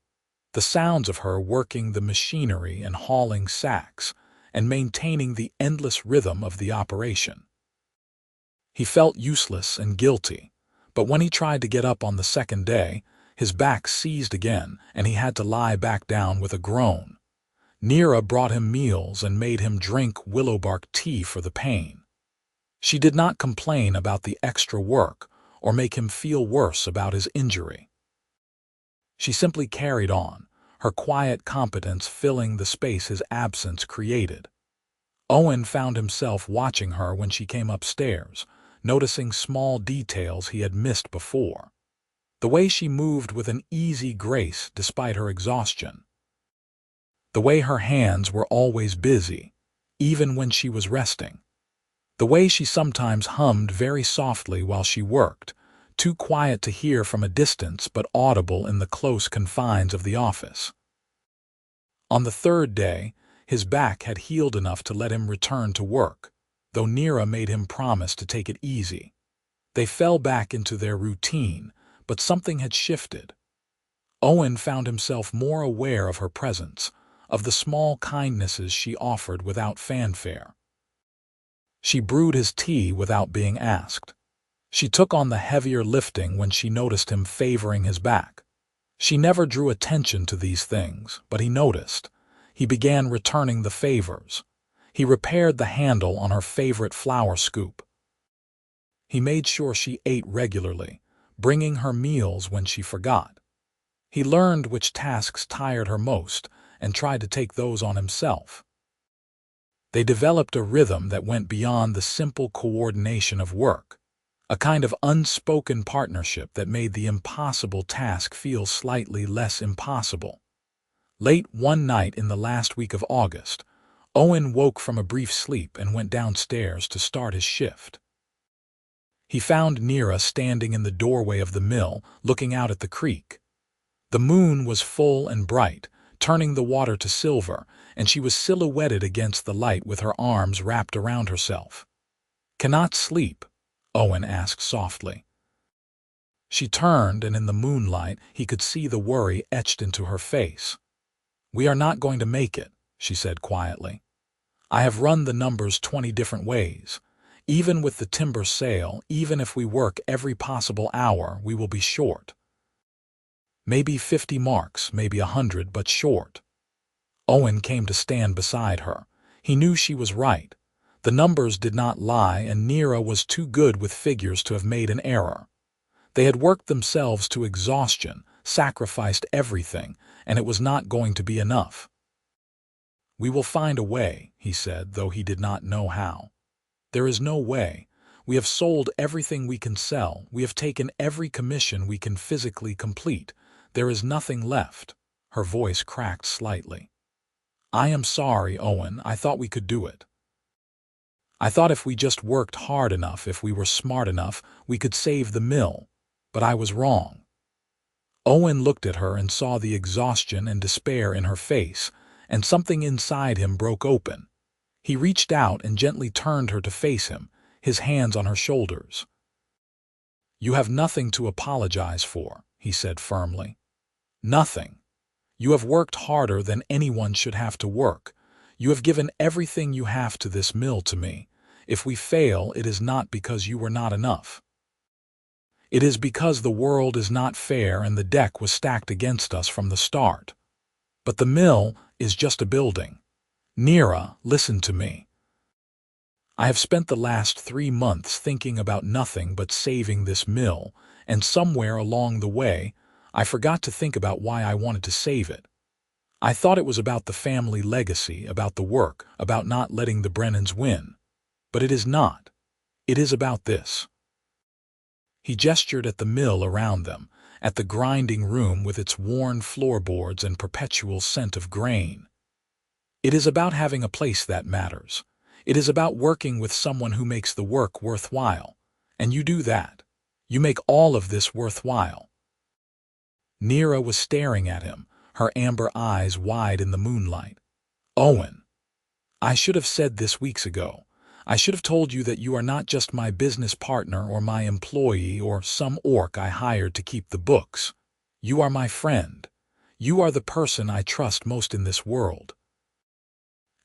the sounds of her working the machinery and hauling sacks and maintaining the endless rhythm of the operation. He felt useless and guilty, but when he tried to get up on the second day, his back seized again and he had to lie back down with a groan. Nira brought him meals and made him drink willowbark tea for the pain. She did not complain about the extra work or make him feel worse about his injury. She simply carried on, her quiet competence filling the space his absence created. Owen found himself watching her when she came upstairs, noticing small details he had missed before. The way she moved with an easy grace despite her exhaustion. The way her hands were always busy, even when she was resting. The way she sometimes hummed very softly while she worked, too quiet to hear from a distance but audible in the close confines of the office. On the third day, his back had healed enough to let him return to work, though Nira made him promise to take it easy. They fell back into their routine, but something had shifted. Owen found himself more aware of her presence, of the small kindnesses she offered without fanfare. She brewed his tea without being asked. She took on the heavier lifting when she noticed him favoring his back. She never drew attention to these things, but he noticed. He began returning the favors. He repaired the handle on her favorite flour scoop. He made sure she ate regularly, bringing her meals when she forgot. He learned which tasks tired her most and tried to take those on himself. They developed a rhythm that went beyond the simple coordination of work, a kind of unspoken partnership that made the impossible task feel slightly less impossible. Late one night in the last week of August, Owen woke from a brief sleep and went downstairs to start his shift. He found Nira standing in the doorway of the mill, looking out at the creek. The moon was full and bright, turning the water to silver, and she was silhouetted against the light with her arms wrapped around herself. "Cannot sleep?" Owen asked softly. She turned, and in the moonlight he could see the worry etched into her face. "We are not going to make it," she said quietly. "I have run the numbers 20 different ways. Even with the timber sale, even if we work every possible hour, we will be short. Maybe 50 marks, maybe 100, but short." Owen came to stand beside her. He knew she was right. The numbers did not lie, and Nira was too good with figures to have made an error. They had worked themselves to exhaustion, sacrificed everything, and it was not going to be enough. "We will find a way," he said, though he did not know how. "There is no way. We have sold everything we can sell. We have taken every commission we can physically complete. There is nothing left." Her voice cracked slightly. "I am sorry, Owen. I thought we could do it. I thought if we just worked hard enough, if we were smart enough, we could save the mill. But I was wrong." Owen looked at her and saw the exhaustion and despair in her face, and something inside him broke open. He reached out and gently turned her to face him, his hands on her shoulders. "You have nothing to apologize for," he said firmly. "Nothing. You have worked harder than anyone should have to work. You have given everything you have to this mill to me. If we fail, it is not because you were not enough. It is because the world is not fair and the deck was stacked against us from the start. But the mill is just a building. Nira, listen to me. I have spent the last 3 months thinking about nothing but saving this mill, and somewhere along the way, I forgot to think about why I wanted to save it. I thought it was about the family legacy, about the work, about not letting the Brennans win. But it is not. It is about this." He gestured at the mill around them, at the grinding room with its worn floorboards and perpetual scent of grain. "It is about having a place that matters. It is about working with someone who makes the work worthwhile. And you do that. You make all of this worthwhile." Nira was staring at him, her amber eyes wide in the moonlight. "Owen, I should have said this weeks ago. I should have told you that you are not just my business partner or my employee or some orc I hired to keep the books. You are my friend. You are the person I trust most in this world.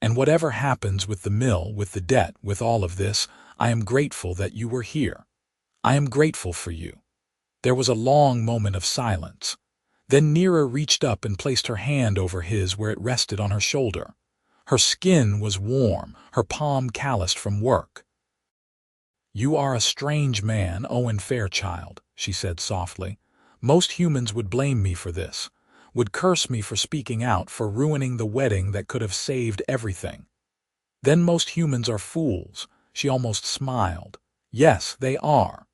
And whatever happens with the mill, with the debt, with all of this, I am grateful that you were here. I am grateful for you." There was a long moment of silence. Then Nira reached up and placed her hand over his where it rested on her shoulder. Her skin was warm, her palm calloused from work. "You are a strange man, Owen Fairchild," she said softly. "Most humans would blame me for this, would curse me for speaking out, for ruining the wedding that could have saved everything. Then most humans are fools." She almost smiled. "Yes, they are."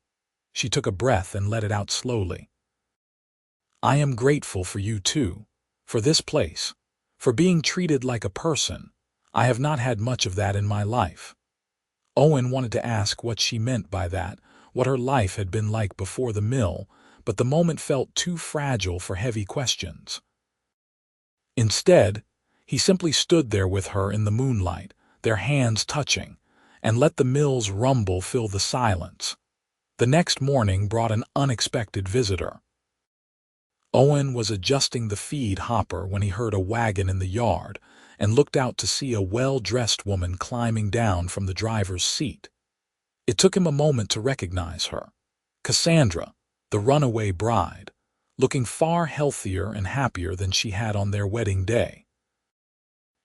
She took a breath and let it out slowly. "I am grateful for you too, for this place, for being treated like a person. I have not had much of that in my life." Owen wanted to ask what she meant by that, what her life had been like before the mill, but the moment felt too fragile for heavy questions. Instead, he simply stood there with her in the moonlight, their hands touching, and let the mill's rumble fill the silence. The next morning brought an unexpected visitor. Owen was adjusting the feed hopper when he heard a wagon in the yard and looked out to see a well-dressed woman climbing down from the driver's seat. It took him a moment to recognize her. Cassandra, the runaway bride, looking far healthier and happier than she had on their wedding day.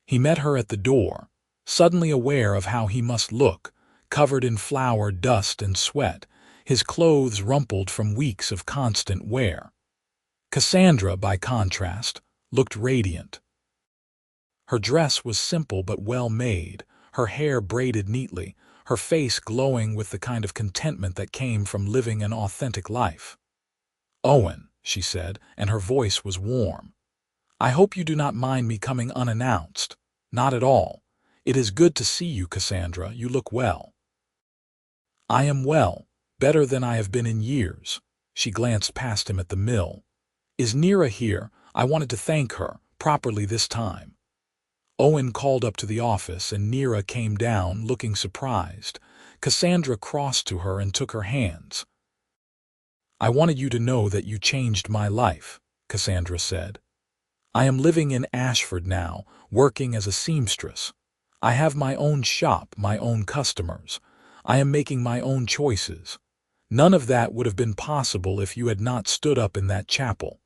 He met her at the door, suddenly aware of how he must look, covered in flour, dust, and sweat, his clothes rumpled from weeks of constant wear. Cassandra, by contrast, looked radiant. Her dress was simple but well made, her hair braided neatly, her face glowing with the kind of contentment that came from living an authentic life. "Owen," she said, and her voice was warm. "I hope you do not mind me coming unannounced." "Not at all. It is good to see you, Cassandra. You look well." "I am well, better than I have been in years." She glanced past him at the mill. "Is Nira here? I wanted to thank her, properly this time." Owen called up to the office, and Nira came down, looking surprised. Cassandra crossed to her and took her hands. "I wanted you to know that you changed my life," Cassandra said. "I am living in Ashford now, working as a seamstress. I have my own shop, my own customers. I am making my own choices. None of that would have been possible if you had not stood up in that chapel."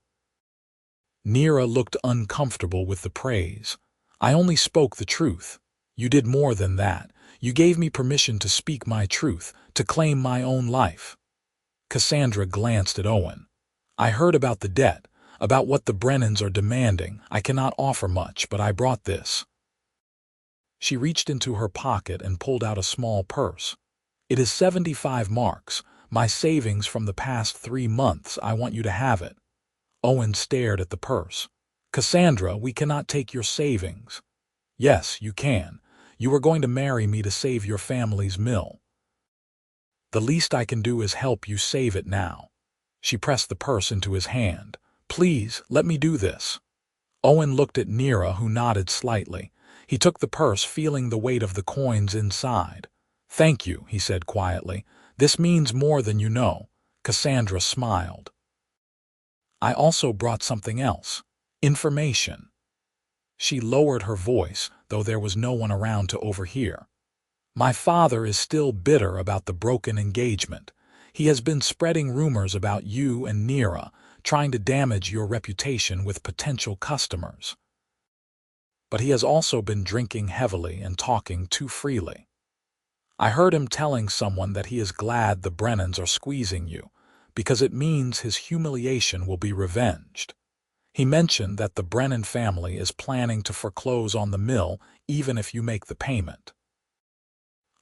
Nira looked uncomfortable with the praise. "I only spoke the truth. You did more than that. You gave me permission to speak my truth, to claim my own life." Cassandra glanced at Owen. "I heard about the debt, about what the Brennans are demanding. I cannot offer much, but I brought this." She reached into her pocket and pulled out a small purse. "It is 75 marks, my savings from the past 3 months. I want you to have it." Owen stared at the purse. "Cassandra, we cannot take your savings." "Yes, you can. You are going to marry me to save your family's mill. The least I can do is help you save it now." She pressed the purse into his hand. "Please, let me do this." Owen looked at Nira, who nodded slightly. He took the purse, feeling the weight of the coins inside. "Thank you," he said quietly. "This means more than you know." Cassandra smiled. "I also brought something else. Information." She lowered her voice, though there was no one around to overhear. "My father is still bitter about the broken engagement. He has been spreading rumors about you and Nira, trying to damage your reputation with potential customers. But he has also been drinking heavily and talking too freely. I heard him telling someone that he is glad the Brennans are squeezing you, because it means his humiliation will be revenged. He mentioned that the Brennan family is planning to foreclose on the mill even if you make the payment."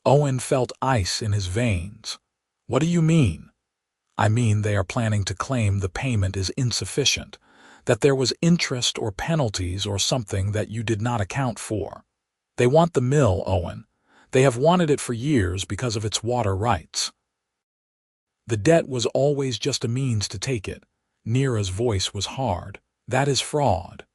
Owen felt ice in his veins. "What do you mean?" "I mean they are planning to claim the payment is insufficient, that there was interest or penalties or something that you did not account for. They want the mill, Owen. They have wanted it for years because of its water rights. The debt was always just a means to take it." Nira's voice was hard. "That is fraud."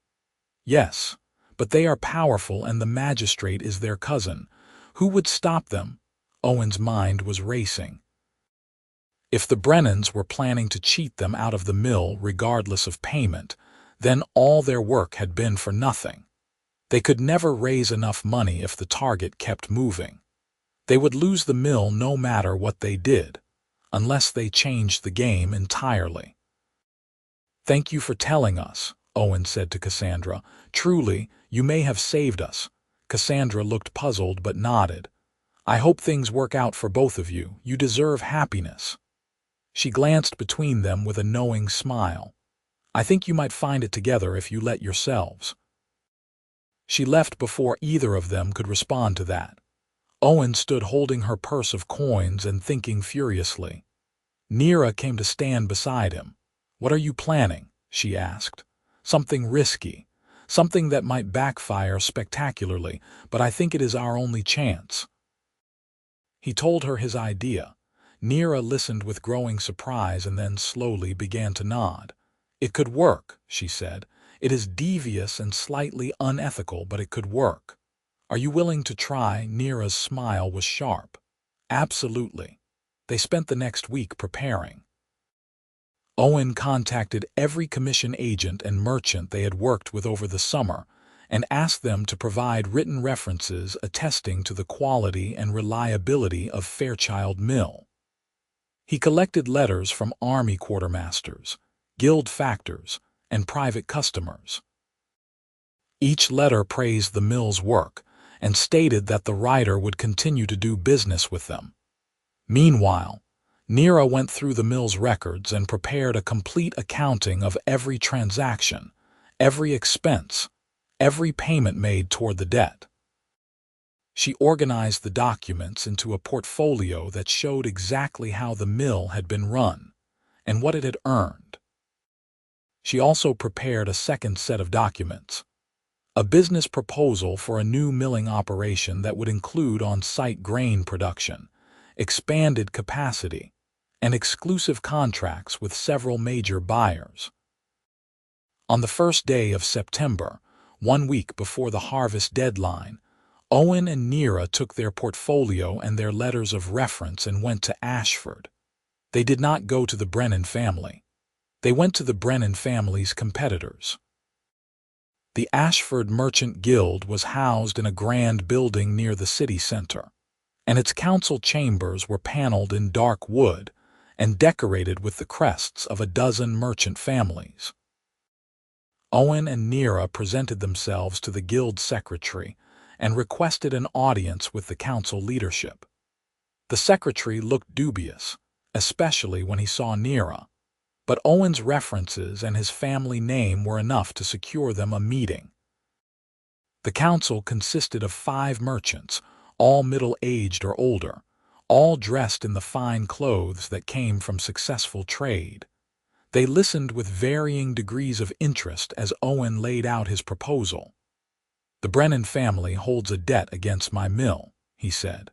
"Yes, but they are powerful and the magistrate is their cousin. Who would stop them?" Owen's mind was racing. If the Brennans were planning to cheat them out of the mill regardless of payment, then all their work had been for nothing. They could never raise enough money if the target kept moving. They would lose the mill no matter what they did, unless they changed the game entirely. "Thank you for telling us," Owen said to Cassandra. "Truly, you may have saved us." Cassandra looked puzzled but nodded. "I hope things work out for both of you. You deserve happiness." She glanced between them with a knowing smile. "I think you might find it together if you let yourselves." She left before either of them could respond to that. Owen stood holding her purse of coins and thinking furiously. Nira came to stand beside him. "What are you planning?" she asked. "Something risky, something that might backfire spectacularly, but I think it is our only chance." He told her his idea. Nira listened with growing surprise and then slowly began to nod. "It could work," she said. "It is devious and slightly unethical, but it could work. Are you willing to try?" Nira's smile was sharp. "Absolutely." They spent the next week preparing. Owen contacted every commission agent and merchant they had worked with over the summer and asked them to provide written references attesting to the quality and reliability of Fairchild Mill. He collected letters from army quartermasters, guild factors, and private customers. Each letter praised the mill's work and stated that the writer would continue to do business with them. Meanwhile, Nira went through the mill's records and prepared a complete accounting of every transaction, every expense, every payment made toward the debt. She organized the documents into a portfolio that showed exactly how the mill had been run and what it had earned. She also prepared a second set of documents, a business proposal for a new milling operation that would include on-site grain production, expanded capacity, and exclusive contracts with several major buyers. On the first day of September, 1 week before the harvest deadline, Owen and Nira took their portfolio and their letters of reference and went to Ashford. They did not go to the Brennan family. They went to the Brennan family's competitors. The Ashford Merchant Guild was housed in a grand building near the city center, and its council chambers were paneled in dark wood and decorated with the crests of a dozen merchant families. Owen and Nira presented themselves to the guild secretary and requested an audience with the council leadership. The secretary looked dubious, especially when he saw Nira, but Owen's references and his family name were enough to secure them a meeting. The council consisted of 5 merchants, all middle-aged or older, all dressed in the fine clothes that came from successful trade. They listened with varying degrees of interest as Owen laid out his proposal. "The Brennan family holds a debt against my mill," he said.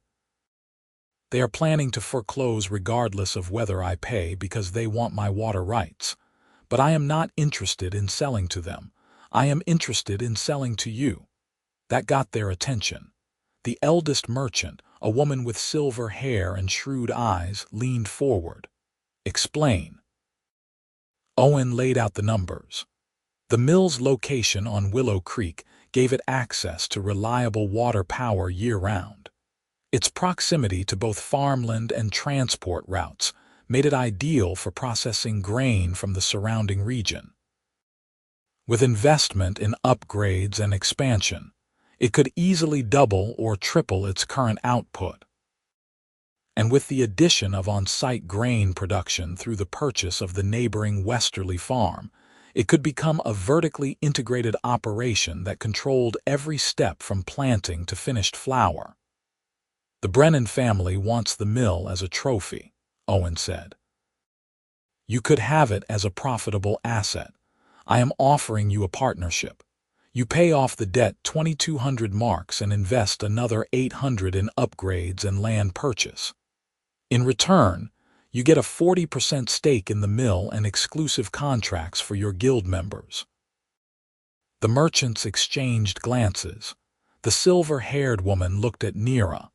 "They are planning to foreclose regardless of whether I pay because they want my water rights. But I am not interested in selling to them. I am interested in selling to you." That got their attention. The eldest merchant, a woman with silver hair and shrewd eyes, leaned forward. "Explain." Owen laid out the numbers. The mill's location on Willow Creek gave it access to reliable water power year-round. Its proximity to both farmland and transport routes made it ideal for processing grain from the surrounding region. With investment in upgrades and expansion, it could easily double or triple its current output. And with the addition of on-site grain production through the purchase of the neighboring Westerly farm, it could become a vertically integrated operation that controlled every step from planting to finished flour. "The Brennan family wants the mill as a trophy," Owen said. "You could have it as a profitable asset. I am offering you a partnership. You pay off the debt 2,200 marks and invest another 800 in upgrades and land purchase. In return, you get a 40% stake in the mill and exclusive contracts for your guild members." The merchants exchanged glances. The silver-haired woman looked at Nira.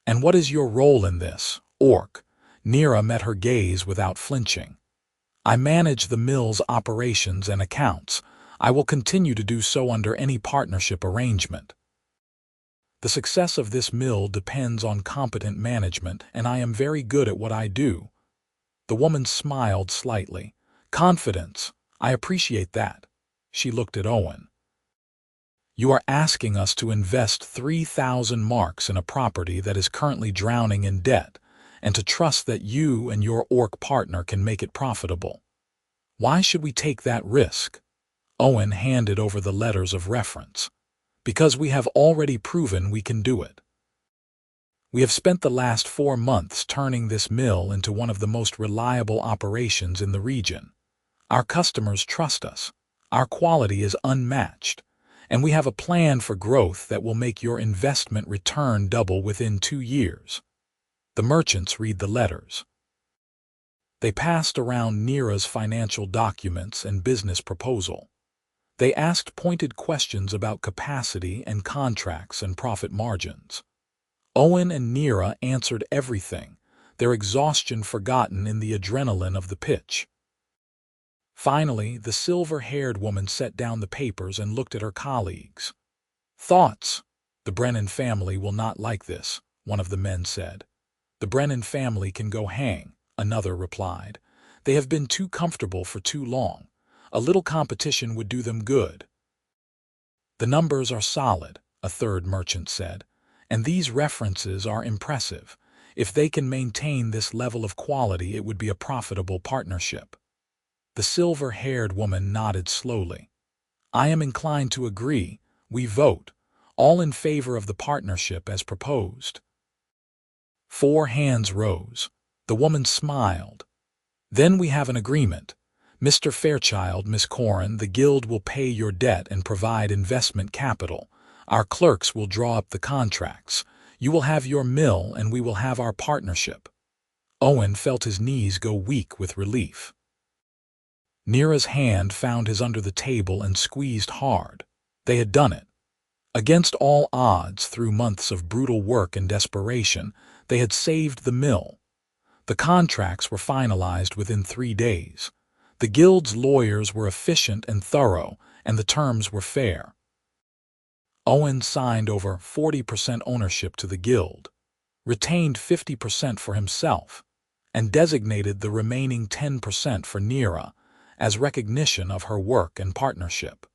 "And what is your role in this, Orc?" Nira met her gaze without flinching. "I manage the mill's operations and accounts. I will continue to do so under any partnership arrangement. The success of this mill depends on competent management, and I am very good at what I do." The woman smiled slightly. "Confidence. I appreciate that." She looked at Owen. "You are asking us to invest 3,000 marks in a property that is currently drowning in debt, and to trust that you and your orc partner can make it profitable. Why should we take that risk?" Owen handed over the letters of reference. "Because we have already proven we can do it. We have spent the last 4 months turning this mill into one of the most reliable operations in the region. Our customers trust us. Our quality is unmatched, and we have a plan for growth that will make your investment return double within 2 years." The merchants read the letters. They passed around Nira's financial documents and business proposal. They asked pointed questions about capacity and contracts and profit margins. Owen and Nira answered everything, their exhaustion forgotten in the adrenaline of the pitch. Finally, the silver-haired woman set down the papers and looked at her colleagues. "Thoughts?" "The Brennan family will not like this," one of the men said. "The Brennan family can go hang," another replied. "They have been too comfortable for too long. A little competition would do them good." "The numbers are solid," a third merchant said, "and these references are impressive. If they can maintain this level of quality, it would be a profitable partnership." The silver-haired woman nodded slowly. "I am inclined to agree. We vote." all in favor of the partnership as proposed. 4 hands rose. The woman smiled. Then we have an agreement. Mr. Fairchild, Miss Corrin, the guild will pay your debt and provide investment capital. Our clerks will draw up the contracts. You will have your mill and we will have our partnership. Owen felt his knees go weak with relief. Nira's hand found his under the table and squeezed hard. They had done it. Against all odds, through months of brutal work and desperation, they had saved the mill. The contracts were finalized within 3 days. The guild's lawyers were efficient and thorough, and the terms were fair. Owen signed over 40% ownership to the guild, retained 50% for himself, and designated the remaining 10% for Nira as recognition of her work and partnership.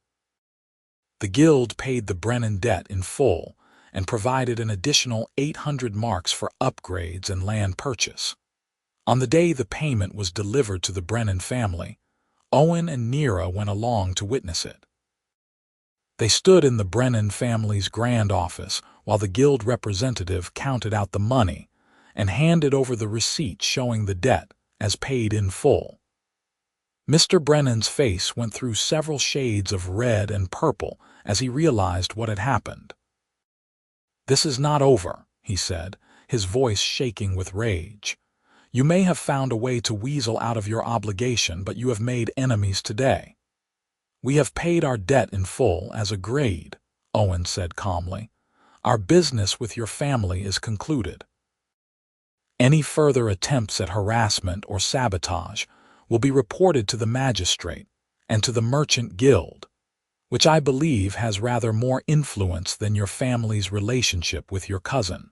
The guild paid the Brennan debt in full and provided an additional 800 marks for upgrades and land purchase. On the day the payment was delivered to the Brennan family, Owen and Nira went along to witness it. They stood in the Brennan family's grand office while the guild representative counted out the money and handed over the receipt showing the debt as paid in full. Mr. Brennan's face went through several shades of red and purple as he realized what had happened. "This is not over," he said, his voice shaking with rage. "You may have found a way to weasel out of your obligation, but you have made enemies today." "We have paid our debt in full, as agreed," Owen said calmly. "Our business with your family is concluded. Any further attempts at harassment or sabotage will be reported to the magistrate and to the merchant guild, which I believe has rather more influence than your family's relationship with your cousin."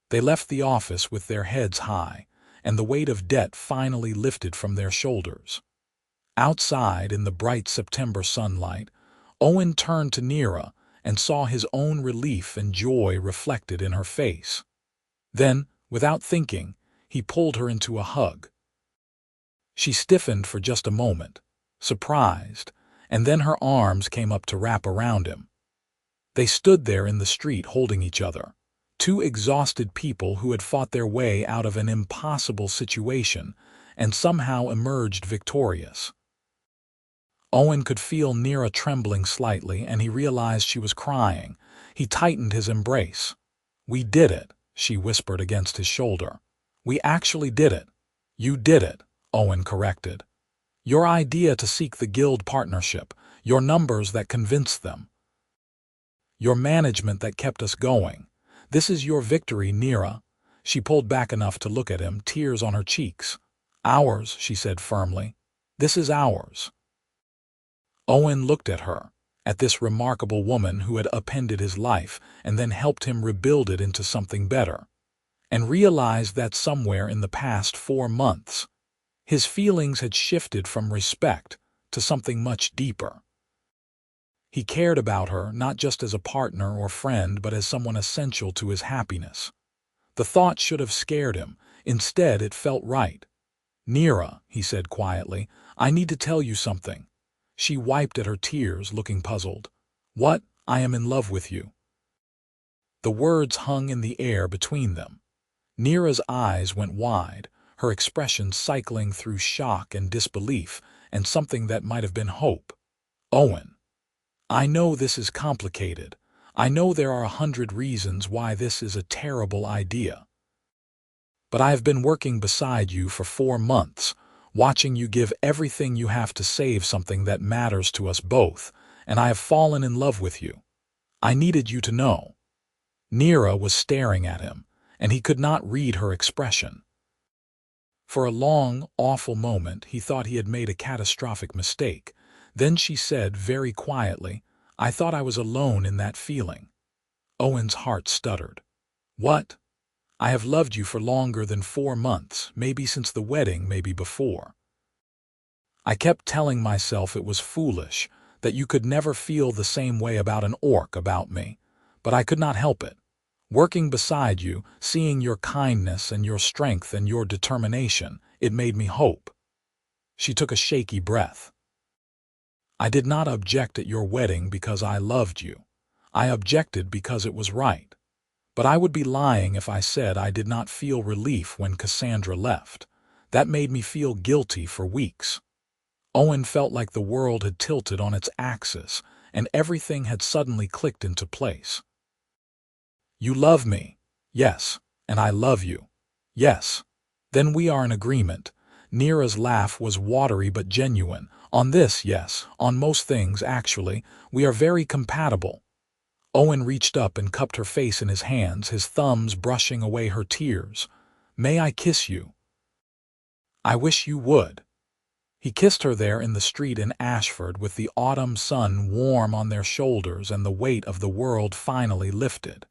They left the office with their heads high, and the weight of debt finally lifted from their shoulders. Outside, in the bright September sunlight, Owen turned to Nira and saw his own relief and joy reflected in her face. Then, without thinking, he pulled her into a hug. She stiffened for just a moment, surprised, and then her arms came up to wrap around him. They stood there in the street holding each other, 2 exhausted people who had fought their way out of an impossible situation and somehow emerged victorious. Owen could feel Nira trembling slightly, and he realized she was crying. He tightened his embrace. "We did it," she whispered against his shoulder. "We actually did it." "You did it," Owen corrected. "Your idea to seek the guild partnership, your numbers that convinced them, your management that kept us going. This is your victory, Nira." She pulled back enough to look at him, tears on her cheeks. "Ours," she said firmly. "This is ours." Owen looked at her, at this remarkable woman who had upended his life and then helped him rebuild it into something better, and realized that somewhere in the past 4 months, his feelings had shifted from respect to something much deeper. He cared about her not just as a partner or friend, but as someone essential to his happiness. The thought should have scared him. Instead, it felt right. "Nira," he said quietly, "I need to tell you something." She wiped at her tears, looking puzzled. "What?" "I am in love with you." The words hung in the air between them. Nira's eyes went wide, her expression cycling through shock and disbelief and something that might have been hope. "Owen, I know this is complicated. I know there are 100 reasons why this is a terrible idea. But I have been working beside you for 4 months, watching you give everything you have to save something that matters to us both, and I have fallen in love with you. I needed you to know." Nira was staring at him, and he could not read her expression. For a long, awful moment, he thought he had made a catastrophic mistake. Then she said very quietly, "I thought I was alone in that feeling." Owen's heart stuttered. "What?" "I have loved you for longer than 4 months, maybe since the wedding, maybe before. I kept telling myself it was foolish, that you could never feel the same way about an orc about me, but I could not help it. Working beside you, seeing your kindness and your strength and your determination, it made me hope." She took a shaky breath. "I did not object at your wedding because I loved you. I objected because it was right. But I would be lying if I said I did not feel relief when Cassandra left. That made me feel guilty for weeks. Owen felt like the world had tilted on its axis, and everything had suddenly clicked into place. You love me. Yes. And I love you. Yes. Then we are in agreement. Nira's laugh was watery but genuine. On this, yes. On most things, actually. We are very compatible. Owen reached up and cupped her face in his hands, his thumbs brushing away her tears. May I kiss you? I wish you would. He kissed her there in the street in Ashford with the autumn sun warm on their shoulders and the weight of the world finally lifted.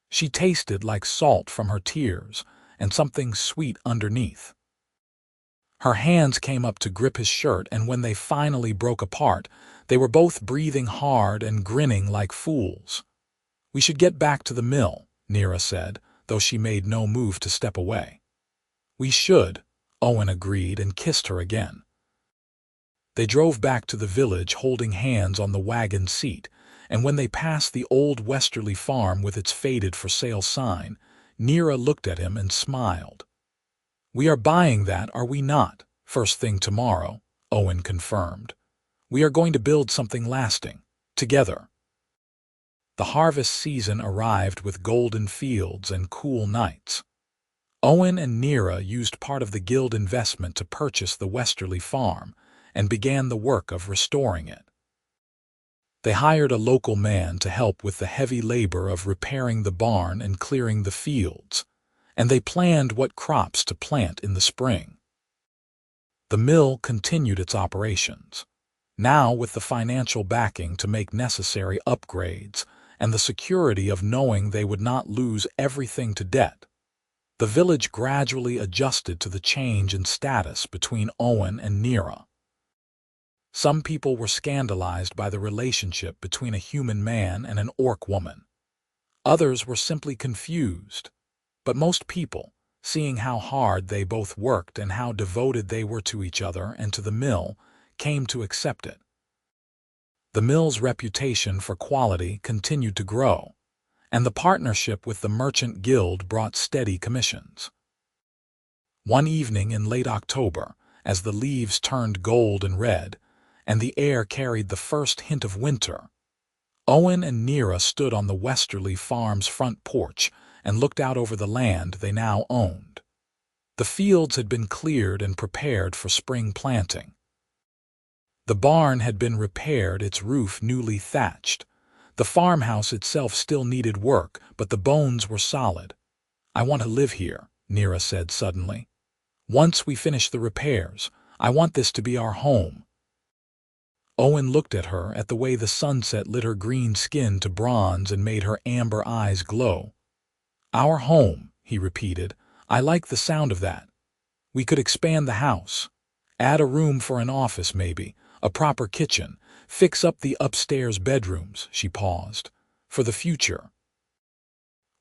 She tasted like salt from her tears and something sweet underneath. Her hands came up to grip his shirt, and when they finally broke apart, they were both breathing hard and grinning like fools. We should get back to the mill, Nira said, though she made no move to step away. We should, Owen agreed and kissed her again. They drove back to the village holding hands on the wagon seat, and when they passed the old Westerly farm with its faded for sale sign, Nira looked at him and smiled. We are buying that, are we not? First thing tomorrow, Owen confirmed. We are going to build something lasting, together. The harvest season arrived with golden fields and cool nights. Owen and Nira used part of the guild investment to purchase the Westerly farm and began the work of restoring it. They hired a local man to help with the heavy labor of repairing the barn and clearing the fields, and they planned what crops to plant in the spring. The mill continued its operations, now with the financial backing to make necessary upgrades and the security of knowing they would not lose everything to debt. The village gradually adjusted to the change in status between Owen and Nira. Some people were scandalized by the relationship between a human man and an orc woman. Others were simply confused. But most people, seeing how hard they both worked and how devoted they were to each other and to the mill, came to accept it. The mill's reputation for quality continued to grow, and the partnership with the merchant guild brought steady commissions. One evening in late October, as the leaves turned gold and red, and the air carried the first hint of winter, Owen and Nira stood on the Westerly farm's front porch and looked out over the land they now owned. The fields had been cleared and prepared for spring planting. The barn had been repaired, its roof newly thatched. The farmhouse itself still needed work, but the bones were solid. I want to live here, Nira said suddenly. Once we finish the repairs, I want this to be our home. Owen looked at her, at the way the sunset lit her green skin to bronze and made her amber eyes glow. Our home, he repeated. I like the sound of that. We could expand the house. Add a room for an office maybe, a proper kitchen, fix up the upstairs bedrooms, she paused. For the future.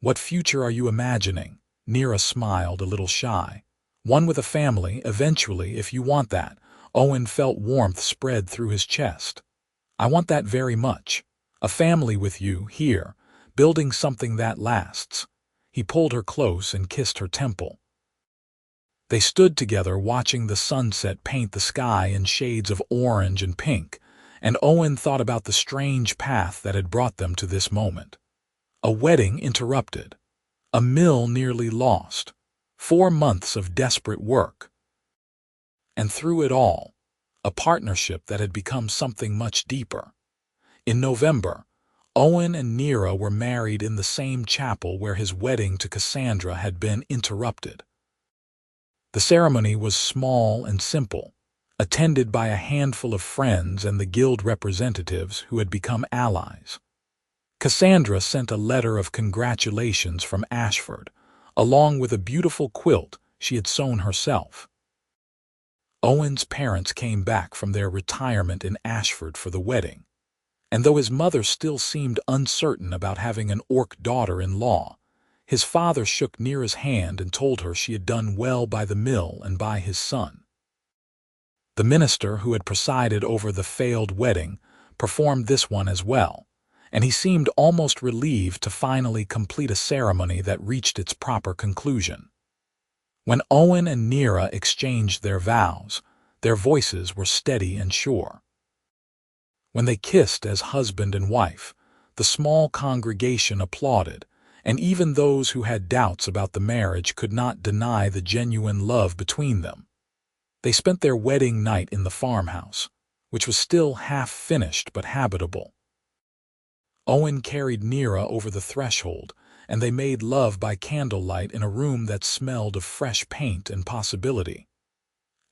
What future are you imagining? Nira smiled, a little shy. One with a family, eventually, if you want that. Owen felt warmth spread through his chest. I want that very much. A family with you, here, building something that lasts. He pulled her close and kissed her temple. They stood together watching the sunset paint the sky in shades of orange and pink, and Owen thought about the strange path that had brought them to this moment. A wedding interrupted. A mill nearly lost. 4 months of desperate work. And through it all, a partnership that had become something much deeper. In November, Owen and Nira were married in the same chapel where his wedding to Cassandra had been interrupted. The ceremony was small and simple, attended by a handful of friends and the guild representatives who had become allies. Cassandra sent a letter of congratulations from Ashford, along with a beautiful quilt she had sewn herself. Owen's parents came back from their retirement in Ashford for the wedding, and though his mother still seemed uncertain about having an orc daughter-in-law, his father shook Nira's hand and told her she had done well by the mill and by his son. The minister who had presided over the failed wedding performed this one as well, and he seemed almost relieved to finally complete a ceremony that reached its proper conclusion. When Owen and Nira exchanged their vows, their voices were steady and sure. When they kissed as husband and wife, the small congregation applauded, and even those who had doubts about the marriage could not deny the genuine love between them. They spent their wedding night in the farmhouse, which was still half finished but habitable. Owen carried Nira over the threshold, and they made love by candlelight in a room that smelled of fresh paint and possibility.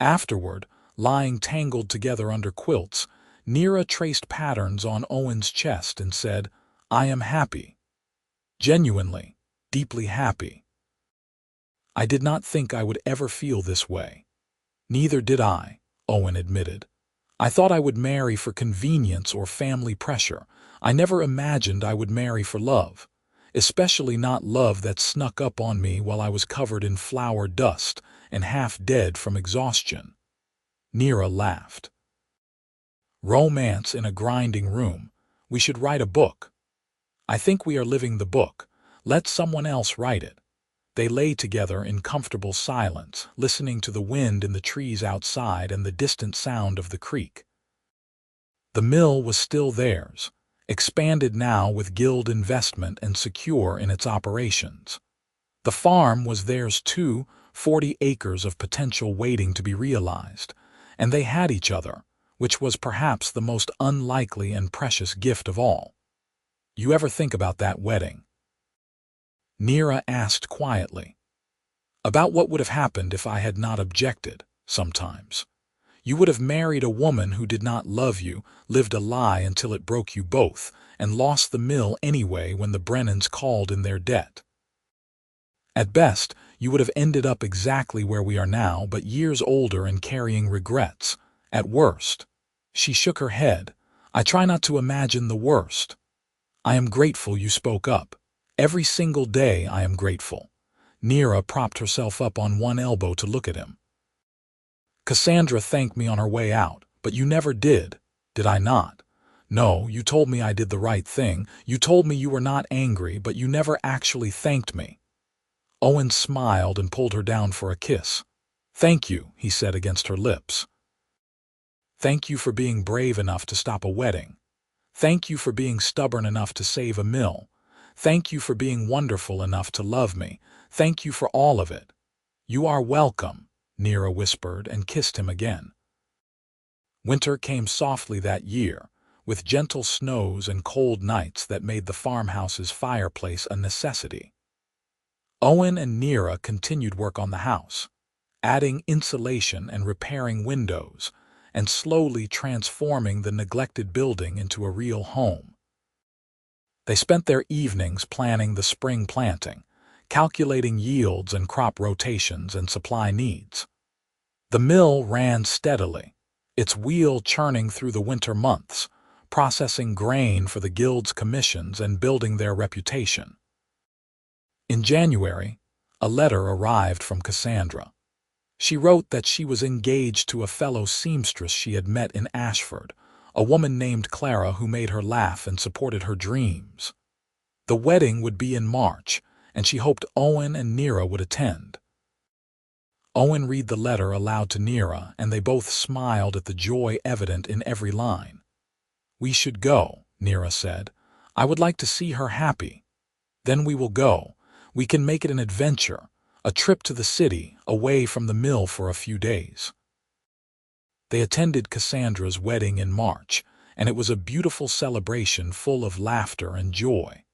Afterward, lying tangled together under quilts, Nira traced patterns on Owen's chest and said, "I am happy. Genuinely, deeply happy. I did not think I would ever feel this way." "Neither did I," Owen admitted. "I thought I would marry for convenience or family pressure. I never imagined I would marry for love, especially not love that snuck up on me while I was covered in flour dust and half dead from exhaustion." Nira laughed. "Romance in a grinding room. We should write a book." "I think we are living the book. Let someone else write it." They lay together in comfortable silence, listening to the wind in the trees outside and the distant sound of the creek. The mill was still theirs, expanded now with guild investment and secure in its operations. The farm was theirs too, 40 acres of potential waiting to be realized, and they had each other, which was perhaps the most unlikely and precious gift of all. "You ever think about that wedding?" Nira asked quietly. "About what would have happened if I had not objected, sometimes. You would have married a woman who did not love you, lived a lie until it broke you both, and lost the mill anyway when the Brennans called in their debt. At best, you would have ended up exactly where we are now, but years older and carrying regrets. At worst." She shook her head. "I try not to imagine the worst. I am grateful you spoke up. Every single day I am grateful." Nira propped herself up on one elbow to look at him. "Cassandra thanked me on her way out, but you never did I not? No, you told me I did the right thing. You told me you were not angry, but you never actually thanked me." Owen smiled and pulled her down for a kiss. "Thank you," he said against her lips. "Thank you for being brave enough to stop a wedding. Thank you for being stubborn enough to save a mill. Thank you for being wonderful enough to love me. Thank you for all of it." "You are welcome," Nira whispered and kissed him again. Winter came softly that year, with gentle snows and cold nights that made the farmhouse's fireplace a necessity. Owen and Nira continued work on the house, adding insulation and repairing windows, and slowly transforming the neglected building into a real home. They spent their evenings planning the spring planting, calculating yields and crop rotations and supply needs. The mill ran steadily, its wheel churning through the winter months, processing grain for the guild's commissions and building their reputation. In January, a letter arrived from Cassandra. She wrote that she was engaged to a fellow seamstress she had met in Ashford, a woman named Clara who made her laugh and supported her dreams. The wedding would be in March, and she hoped Owen and Nira would attend. Owen read the letter aloud to Nira, and they both smiled at the joy evident in every line. "We should go," Nira said. "I would like to see her happy. Then we will go. We can make it an adventure, a trip to the city, away from the mill for a few days." They attended Cassandra's wedding in March, and it was a beautiful celebration full of laughter and joy.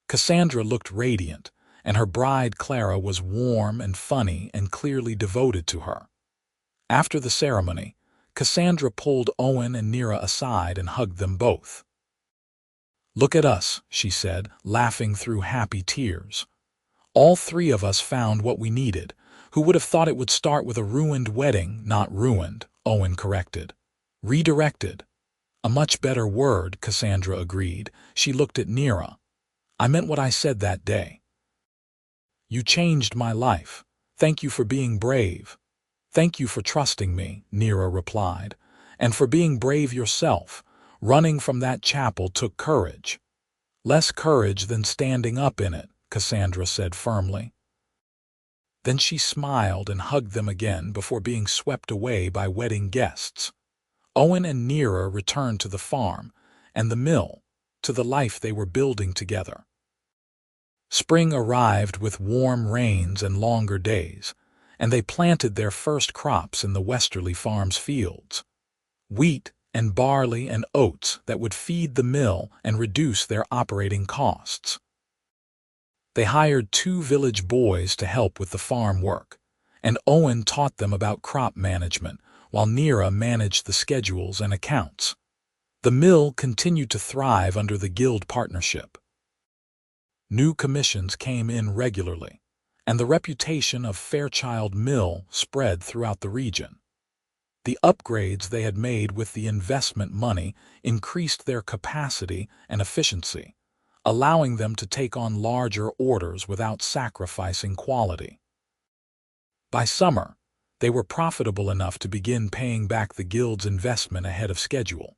Cassandra looked radiant, and her bride Clara was warm and funny and clearly devoted to her. After the ceremony, Cassandra pulled Owen and Nira aside and hugged them both. "Look at us," she said, laughing through happy tears. "All three of us found what we needed. Who would have thought it would start with a ruined wedding?" "Not ruined," Owen corrected. "Redirected." "A much better word," Cassandra agreed. She looked at Nira. "I meant what I said that day. You changed my life. Thank you for being brave." "Thank you for trusting me," Nira replied, "and for being brave yourself. Running from that chapel took courage." "Less courage than standing up in it," Cassandra said firmly. Then she smiled and hugged them again before being swept away by wedding guests. Owen and Nira returned to the farm, and the mill, to the life they were building together. Spring arrived with warm rains and longer days, and they planted their first crops in the Westerly Farms fields. Wheat and barley and oats that would feed the mill and reduce their operating costs. They hired 2 village boys to help with the farm work, and Owen taught them about crop management, while Nira managed the schedules and accounts. The mill continued to thrive under the guild partnership. New commissions came in regularly, and the reputation of Fairchild Mill spread throughout the region. The upgrades they had made with the investment money increased their capacity and efficiency, allowing them to take on larger orders without sacrificing quality. By summer, they were profitable enough to begin paying back the guild's investment ahead of schedule.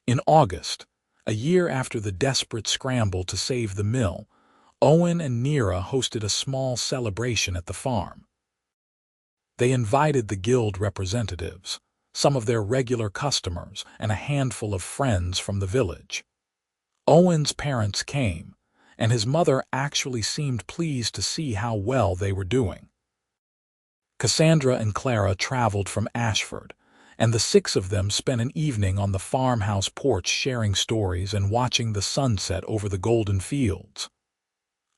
In August, a year after the desperate scramble to save the mill, Owen and Nira hosted a small celebration at the farm. They invited the guild representatives, some of their regular customers, and a handful of friends from the village. Owen's parents came, and his mother actually seemed pleased to see how well they were doing. Cassandra and Clara traveled from Ashford, and the 6 of them spent an evening on the farmhouse porch sharing stories and watching the sunset over the golden fields.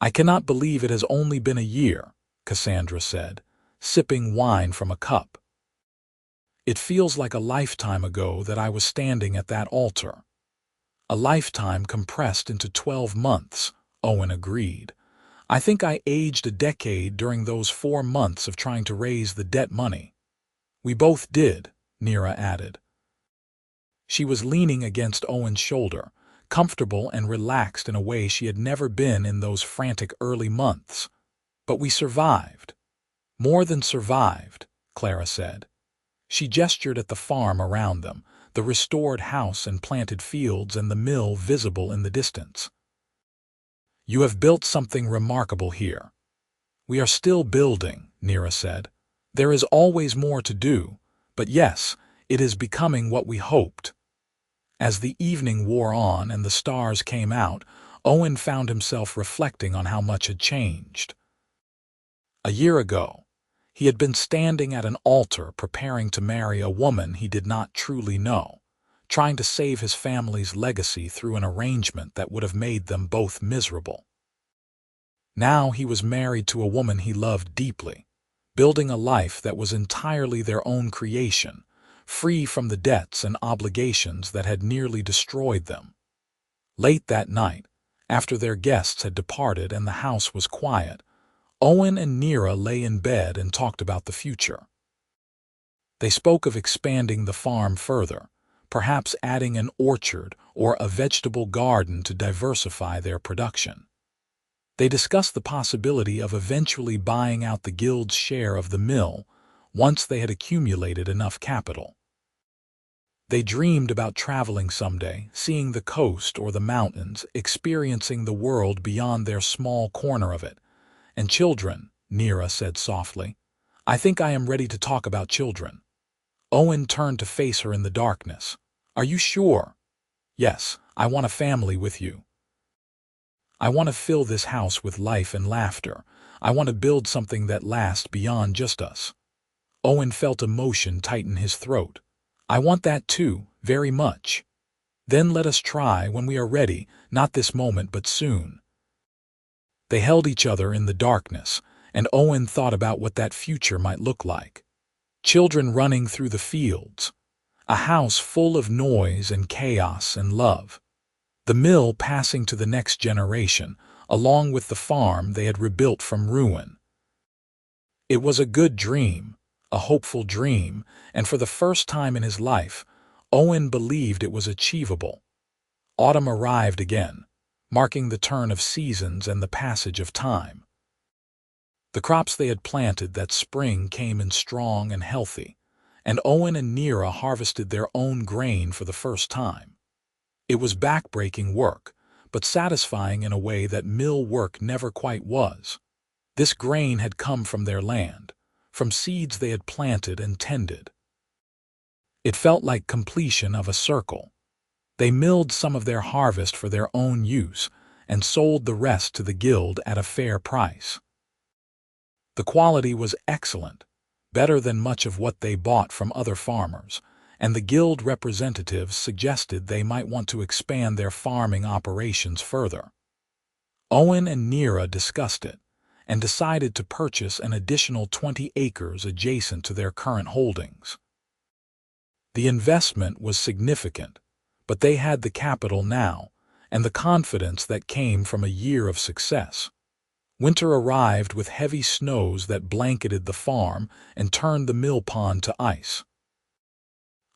"I cannot believe it has only been a year," Cassandra said, sipping wine from a cup. "It feels like a lifetime ago that I was standing at that altar." "A lifetime compressed into 12 months, Owen agreed. "I think I aged a decade during those 4 months of trying to raise the debt money." "We both did," Nira added. She was leaning against Owen's shoulder, comfortable and relaxed in a way she had never been in those frantic early months. "But we survived." "More than survived," Clara said. She gestured at the farm around them, the restored house and planted fields and the mill visible in the distance. "You have built something remarkable here." "We are still building," Nira said. "There is always more to do, but yes, it is becoming what we hoped." As the evening wore on and the stars came out, Owen found himself reflecting on how much had changed. A year ago, he had been standing at an altar preparing to marry a woman he did not truly know, trying to save his family's legacy through an arrangement that would have made them both miserable. Now he was married to a woman he loved deeply, building a life that was entirely their own creation, free from the debts and obligations that had nearly destroyed them. Late that night, after their guests had departed and the house was quiet, Owen and Nira lay in bed and talked about the future. They spoke of expanding the farm further, perhaps adding an orchard or a vegetable garden to diversify their production. They discussed the possibility of eventually buying out the guild's share of the mill once they had accumulated enough capital. They dreamed about traveling someday, seeing the coast or the mountains, experiencing the world beyond their small corner of it. "And children," Nira said softly. "I think I am ready to talk about children." Owen turned to face her in the darkness. "Are you sure?" "Yes, I want a family with you. I want to fill this house with life and laughter. I want to build something that lasts beyond just us." Owen felt emotion tighten his throat. "I want that too, very much." "Then let us try when we are ready, not this moment but soon." They held each other in the darkness, and Owen thought about what that future might look like. Children running through the fields, a house full of noise and chaos and love, the mill passing to the next generation, along with the farm they had rebuilt from ruin. It was a good dream, a hopeful dream, and for the first time in his life, Owen believed it was achievable. Autumn arrived again, marking the turn of seasons and the passage of time. The crops they had planted that spring came in strong and healthy, and Owen and Nira harvested their own grain for the first time. It was back-breaking work, but satisfying in a way that mill work never quite was. This grain had come from their land, from seeds they had planted and tended. It felt like completion of a circle. They milled some of their harvest for their own use and sold the rest to the guild at a fair price. The quality was excellent, better than much of what they bought from other farmers, and the guild representatives suggested they might want to expand their farming operations further. Owen and Nira discussed it and decided to purchase an additional 20 acres adjacent to their current holdings. The investment was significant, but they had the capital now and the confidence that came from a year of success. Winter arrived with heavy snows that blanketed the farm and turned the mill pond to ice.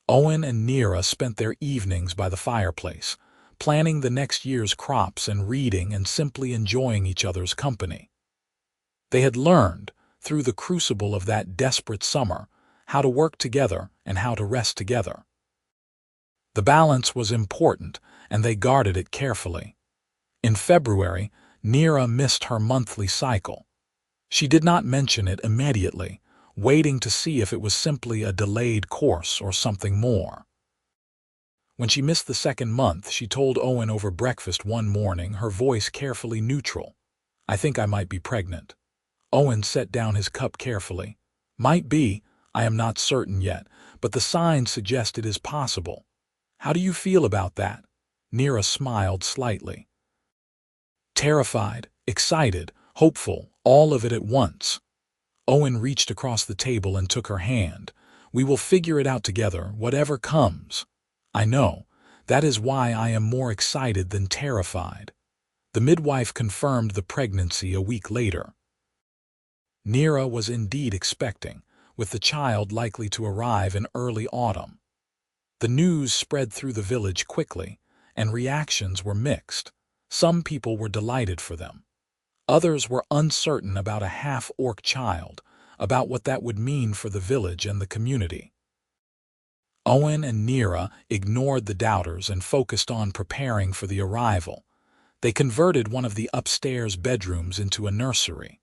Owen and Nira spent their evenings by the fireplace, planning the next year's crops and reading and simply enjoying each other's company. They had learned, through the crucible of that desperate summer, how to work together and how to rest together. The balance was important, and they guarded it carefully. In February, Nira missed her monthly cycle. She did not mention it immediately, waiting to see if it was simply a delayed course or something more. When she missed the second month, she told Owen over breakfast one morning, her voice carefully neutral. "I think I might be pregnant." Owen set down his cup carefully. "Might be, I am not certain yet, but the signs suggest it is possible. How do you feel about that?" Nira smiled slightly. Terrified, excited, hopeful, all of it at once. Owen reached across the table and took her hand. "We will figure it out together, whatever comes." "I know. That is why I am more excited than terrified." The midwife confirmed the pregnancy a week later. Nira was indeed expecting, with the child likely to arrive in early autumn. The news spread through the village quickly, and reactions were mixed. Some people were delighted for them. Others were uncertain about a half-orc child, about what that would mean for the village and the community. Owen and Nira ignored the doubters and focused on preparing for the arrival. They converted one of the upstairs bedrooms into a nursery.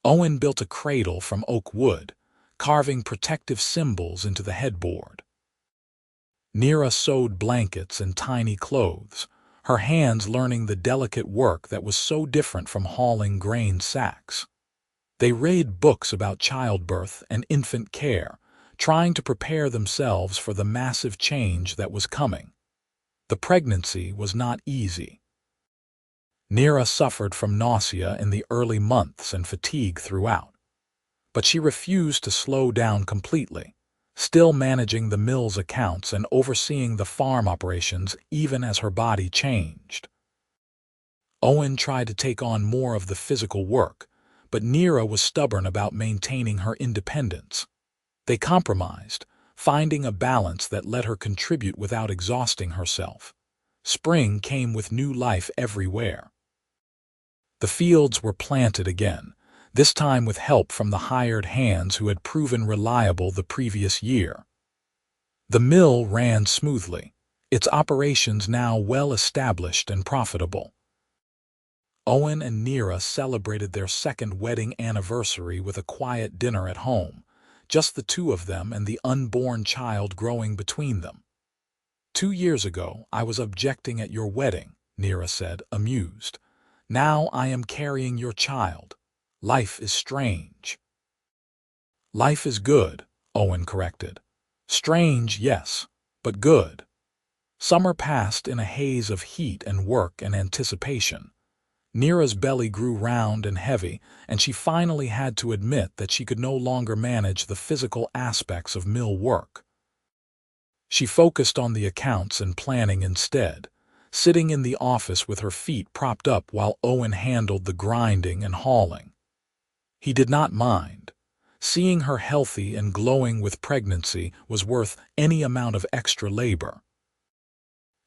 Owen built a cradle from oak wood, carving protective symbols into the headboard. Nira sewed blankets and tiny clothes, her hands learning the delicate work that was so different from hauling grain sacks. They read books about childbirth and infant care, trying to prepare themselves for the massive change that was coming. The pregnancy was not easy. Nira suffered from nausea in the early months and fatigue throughout. But she refused to slow down completely, still managing the mill's accounts and overseeing the farm operations even as her body changed. Owen tried to take on more of the physical work, but Nira was stubborn about maintaining her independence. They compromised, finding a balance that let her contribute without exhausting herself. Spring came with new life everywhere. The fields were planted again, this time with help from the hired hands who had proven reliable the previous year. The mill ran smoothly, its operations now well established and profitable. Owen and Nira celebrated their second wedding anniversary with a quiet dinner at home, just the two of them and the unborn child growing between them. "2 years ago, I was objecting at your wedding," Nira said, amused. "Now I am carrying your child. Life is strange." "Life is good," Owen corrected. "Strange, yes, but good." Summer passed in a haze of heat and work and anticipation. Nira's belly grew round and heavy, and she finally had to admit that she could no longer manage the physical aspects of mill work. She focused on the accounts and planning instead, sitting in the office with her feet propped up while Owen handled the grinding and hauling. He did not mind. Seeing her healthy and glowing with pregnancy was worth any amount of extra labor.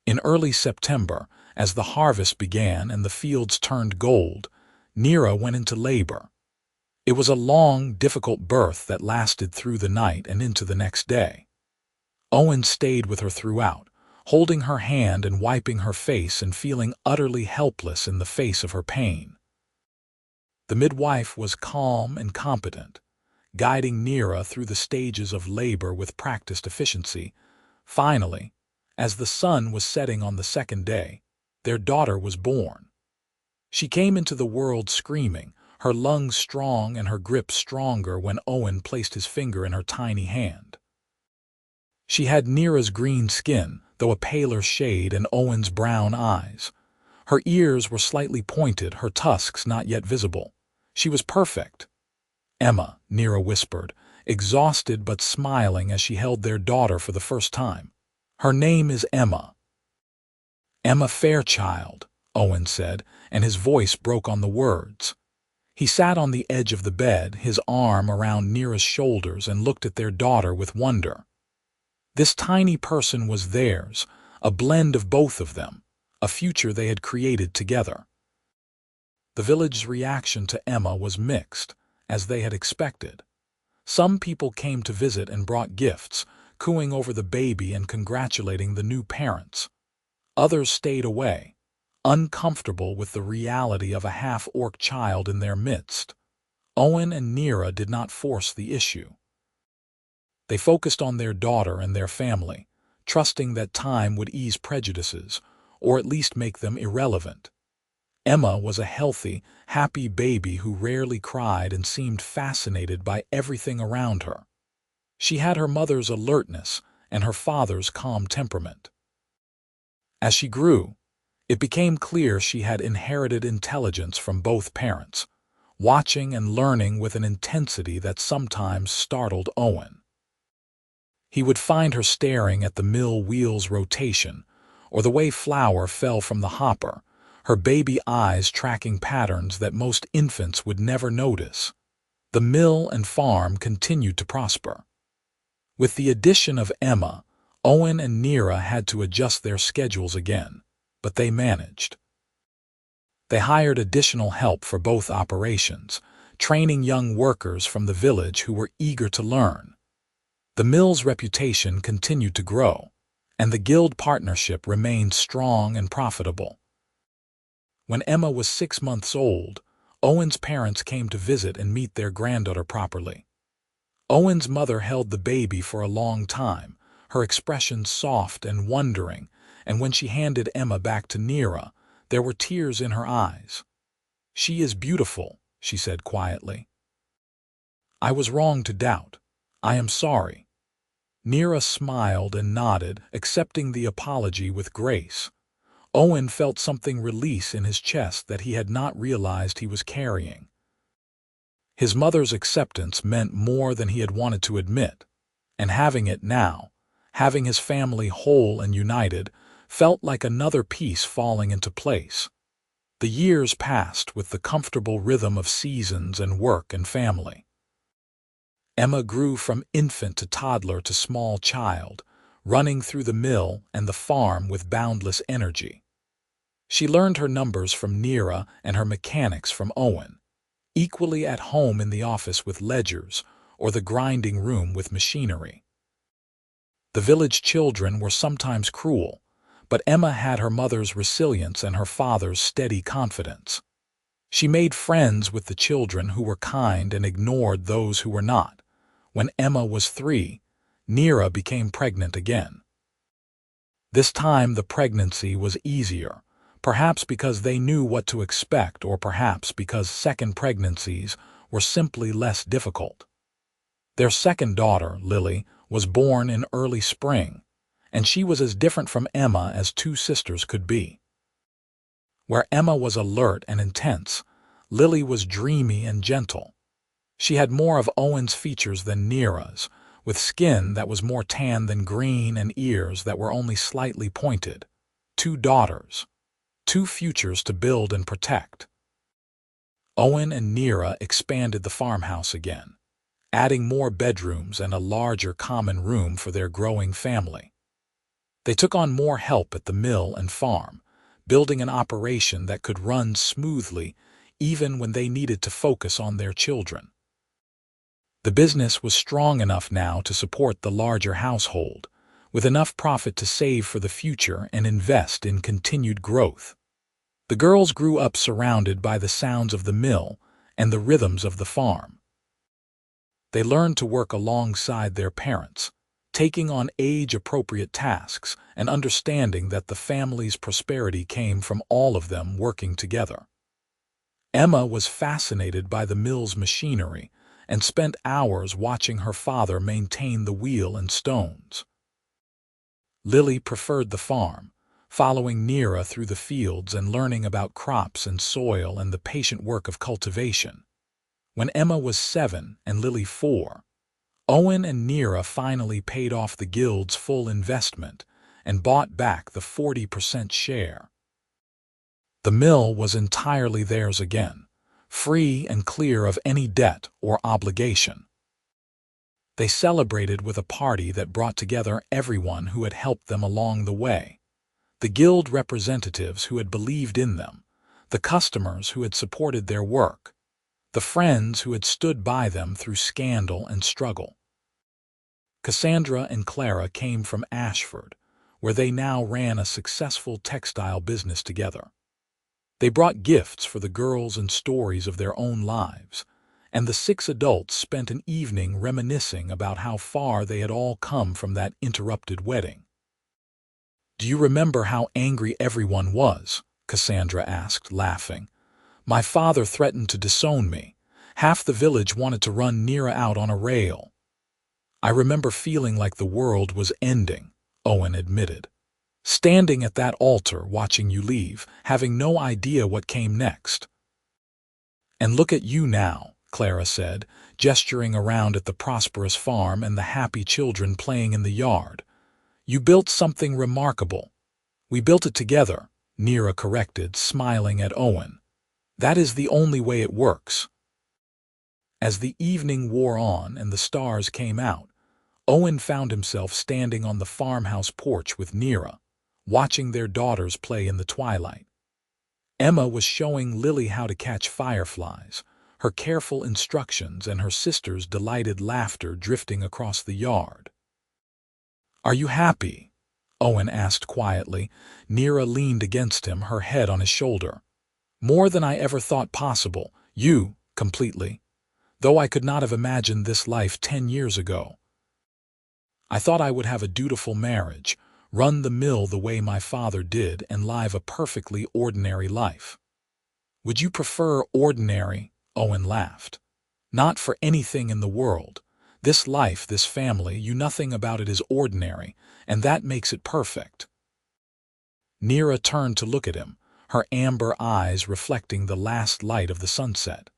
In early September, as the harvest began and the fields turned gold, Nira went into labor. It was a long, difficult birth that lasted through the night and into the next day. Owen stayed with her throughout, holding her hand and wiping her face and feeling utterly helpless in the face of her pain. The midwife was calm and competent, guiding Nira through the stages of labor with practiced efficiency. Finally, as the sun was setting on the second day, their daughter was born. She came into the world screaming, her lungs strong and her grip stronger when Owen placed his finger in her tiny hand. She had Nira's green skin, though a paler shade, and Owen's brown eyes. Her ears were slightly pointed, her tusks not yet visible. She was perfect. "Emma," Nira whispered, exhausted but smiling as she held their daughter for the first time. "Her name is Emma." "Emma Fairchild," Owen said, and his voice broke on the words. He sat on the edge of the bed, his arm around Nira's shoulders, and looked at their daughter with wonder. This tiny person was theirs, a blend of both of them, a future they had created together. The village's reaction to Emma was mixed, as they had expected. Some people came to visit and brought gifts, cooing over the baby and congratulating the new parents. Others stayed away, uncomfortable with the reality of a half-orc child in their midst. Owen and Nira did not force the issue. They focused on their daughter and their family, trusting that time would ease prejudices, or at least make them irrelevant. Emma was a healthy, happy baby who rarely cried and seemed fascinated by everything around her. She had her mother's alertness and her father's calm temperament. As she grew, it became clear she had inherited intelligence from both parents, watching and learning with an intensity that sometimes startled Owen. He would find her staring at the mill wheel's rotation, or the way flour fell from the hopper, her baby eyes tracking patterns that most infants would never notice. The mill and farm continued to prosper. With the addition of Emma, Owen and Nira had to adjust their schedules again, but they managed. They hired additional help for both operations, training young workers from the village who were eager to learn. The mill's reputation continued to grow, and the guild partnership remained strong and profitable. When Emma was 6 months old, Owen's parents came to visit and meet their granddaughter properly. Owen's mother held the baby for a long time, her expression soft and wondering, and when she handed Emma back to Nira, there were tears in her eyes. "She is beautiful," she said quietly. "I was wrong to doubt. I am sorry." Nira smiled and nodded, accepting the apology with grace. Owen felt something release in his chest that he had not realized he was carrying. His mother's acceptance meant more than he had wanted to admit, and having it now, having his family whole and united, felt like another piece falling into place. The years passed with the comfortable rhythm of seasons and work and family. Emma grew from infant to toddler to small child, running through the mill and the farm with boundless energy. She learned her numbers from Nira and her mechanics from Owen, equally at home in the office with ledgers or the grinding room with machinery. The village children were sometimes cruel, but Emma had her mother's resilience and her father's steady confidence. She made friends with the children who were kind and ignored those who were not. When Emma was 3, Nira became pregnant again. This time the pregnancy was easier, perhaps because they knew what to expect or perhaps because second pregnancies were simply less difficult. Their second daughter, Lily, was born in early spring, and she was as different from Emma as two sisters could be. Where Emma was alert and intense, Lily was dreamy and gentle. She had more of Owen's features than Nira's, with skin that was more tan than green and ears that were only slightly pointed. 2 daughters. 2 futures to build and protect. Owen and Nira expanded the farmhouse again, adding more bedrooms and a larger common room for their growing family. They took on more help at the mill and farm, building an operation that could run smoothly even when they needed to focus on their children. The business was strong enough now to support the larger household, with enough profit to save for the future and invest in continued growth. The girls grew up surrounded by the sounds of the mill and the rhythms of the farm. They learned to work alongside their parents, taking on age-appropriate tasks and understanding that the family's prosperity came from all of them working together. Emma was fascinated by the mill's machinery and spent hours watching her father maintain the wheel and stones. Lily preferred the farm, following Nira through the fields and learning about crops and soil and the patient work of cultivation. When Emma was 7 and Lily 4, Owen and Nira finally paid off the guild's full investment and bought back the 40% share. The mill was entirely theirs again, free and clear of any debt or obligation. They celebrated with a party that brought together everyone who had helped them along the way. The guild representatives who had believed in them, the customers who had supported their work, the friends who had stood by them through scandal and struggle. Cassandra and Clara came from Ashford, where they now ran a successful textile business together. They brought gifts for the girls and stories of their own lives, and the 6 adults spent an evening reminiscing about how far they had all come from that interrupted wedding. "Do you remember how angry everyone was?" Cassandra asked, laughing. "My father threatened to disown me. Half the village wanted to run Nira out on a rail." "I remember feeling like the world was ending," Owen admitted. "Standing at that altar watching you leave, having no idea what came next." "And look at you now," Clara said, gesturing around at the prosperous farm and the happy children playing in the yard. "You built something remarkable." "We built it together," Nira corrected, smiling at Owen. "That is the only way it works." As the evening wore on and the stars came out, Owen found himself standing on the farmhouse porch with Nira, watching their daughters play in the twilight. Emma was showing Lily how to catch fireflies, her careful instructions and her sister's delighted laughter drifting across the yard. "Are you happy?" Owen asked quietly. Nira leaned against him, her head on his shoulder. "More than I ever thought possible. You, completely. Though I could not have imagined this life 10 years ago. I thought I would have a dutiful marriage, run the mill the way my father did, and live a perfectly ordinary life." "Would you prefer ordinary?" Owen laughed. "Not for anything in the world. This life, this family, nothing about it is ordinary, and that makes it perfect." Nira turned to look at him, her amber eyes reflecting the last light of the sunset.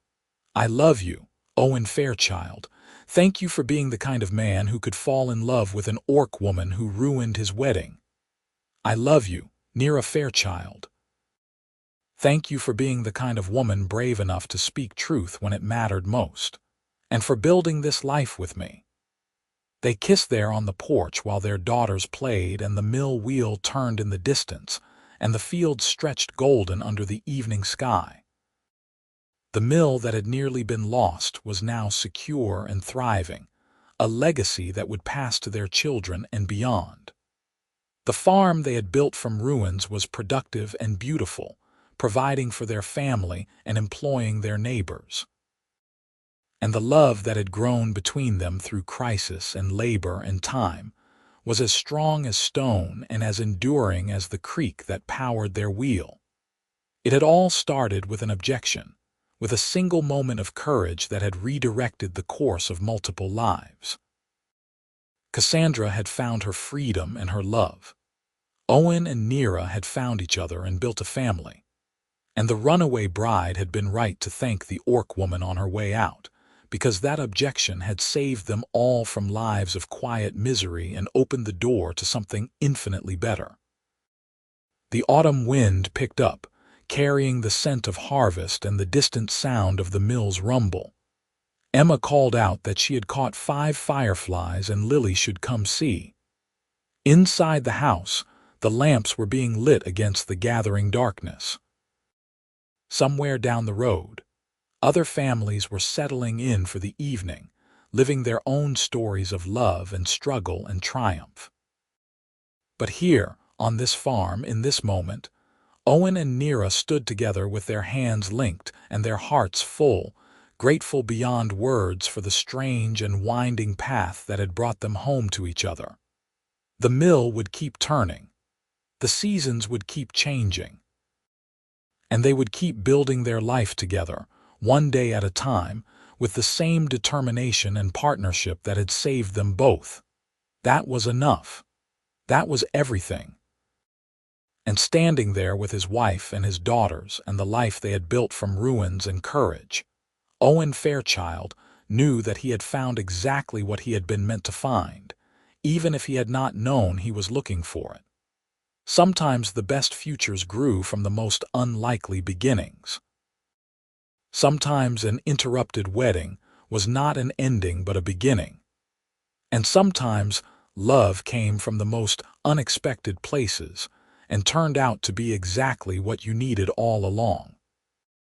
"I love you, Owen Fairchild. Thank you for being the kind of man who could fall in love with an orc woman who ruined his wedding. I love you, Nira Fairchild. Thank you for being the kind of woman brave enough to speak truth when it mattered most, and for building this life with me." They kissed there on the porch while their daughters played and the mill wheel turned in the distance, and the fields stretched golden under the evening sky. The mill that had nearly been lost was now secure and thriving, a legacy that would pass to their children and beyond. The farm they had built from ruins was productive and beautiful, providing for their family and employing their neighbors. And the love that had grown between them through crisis and labor and time was as strong as stone and as enduring as the creek that powered their wheel. It had all started with an objection, with a single moment of courage that had redirected the course of multiple lives. Cassandra had found her freedom and her love. Owen and Nira had found each other and built a family. And the runaway bride had been right to thank the orc woman on her way out, because that objection had saved them all from lives of quiet misery and opened the door to something infinitely better. The autumn wind picked up, carrying the scent of harvest and the distant sound of the mill's rumble. Emma called out that she had caught 5 fireflies and Lily should come see. Inside the house, the lamps were being lit against the gathering darkness. Somewhere down the road, other families were settling in for the evening, living their own stories of love and struggle and triumph. But here, on this farm, in this moment, Owen and Nira stood together with their hands linked and their hearts full, grateful beyond words for the strange and winding path that had brought them home to each other. The mill would keep turning, the seasons would keep changing, and they would keep building their life together, one day at a time, with the same determination and partnership that had saved them both. That was enough. That was everything. And standing there with his wife and his daughters and the life they had built from ruins and courage, Owen Fairchild knew that he had found exactly what he had been meant to find, even if he had not known he was looking for it. Sometimes the best futures grew from the most unlikely beginnings. Sometimes an interrupted wedding was not an ending but a beginning. And sometimes love came from the most unexpected places and turned out to be exactly what you needed all along.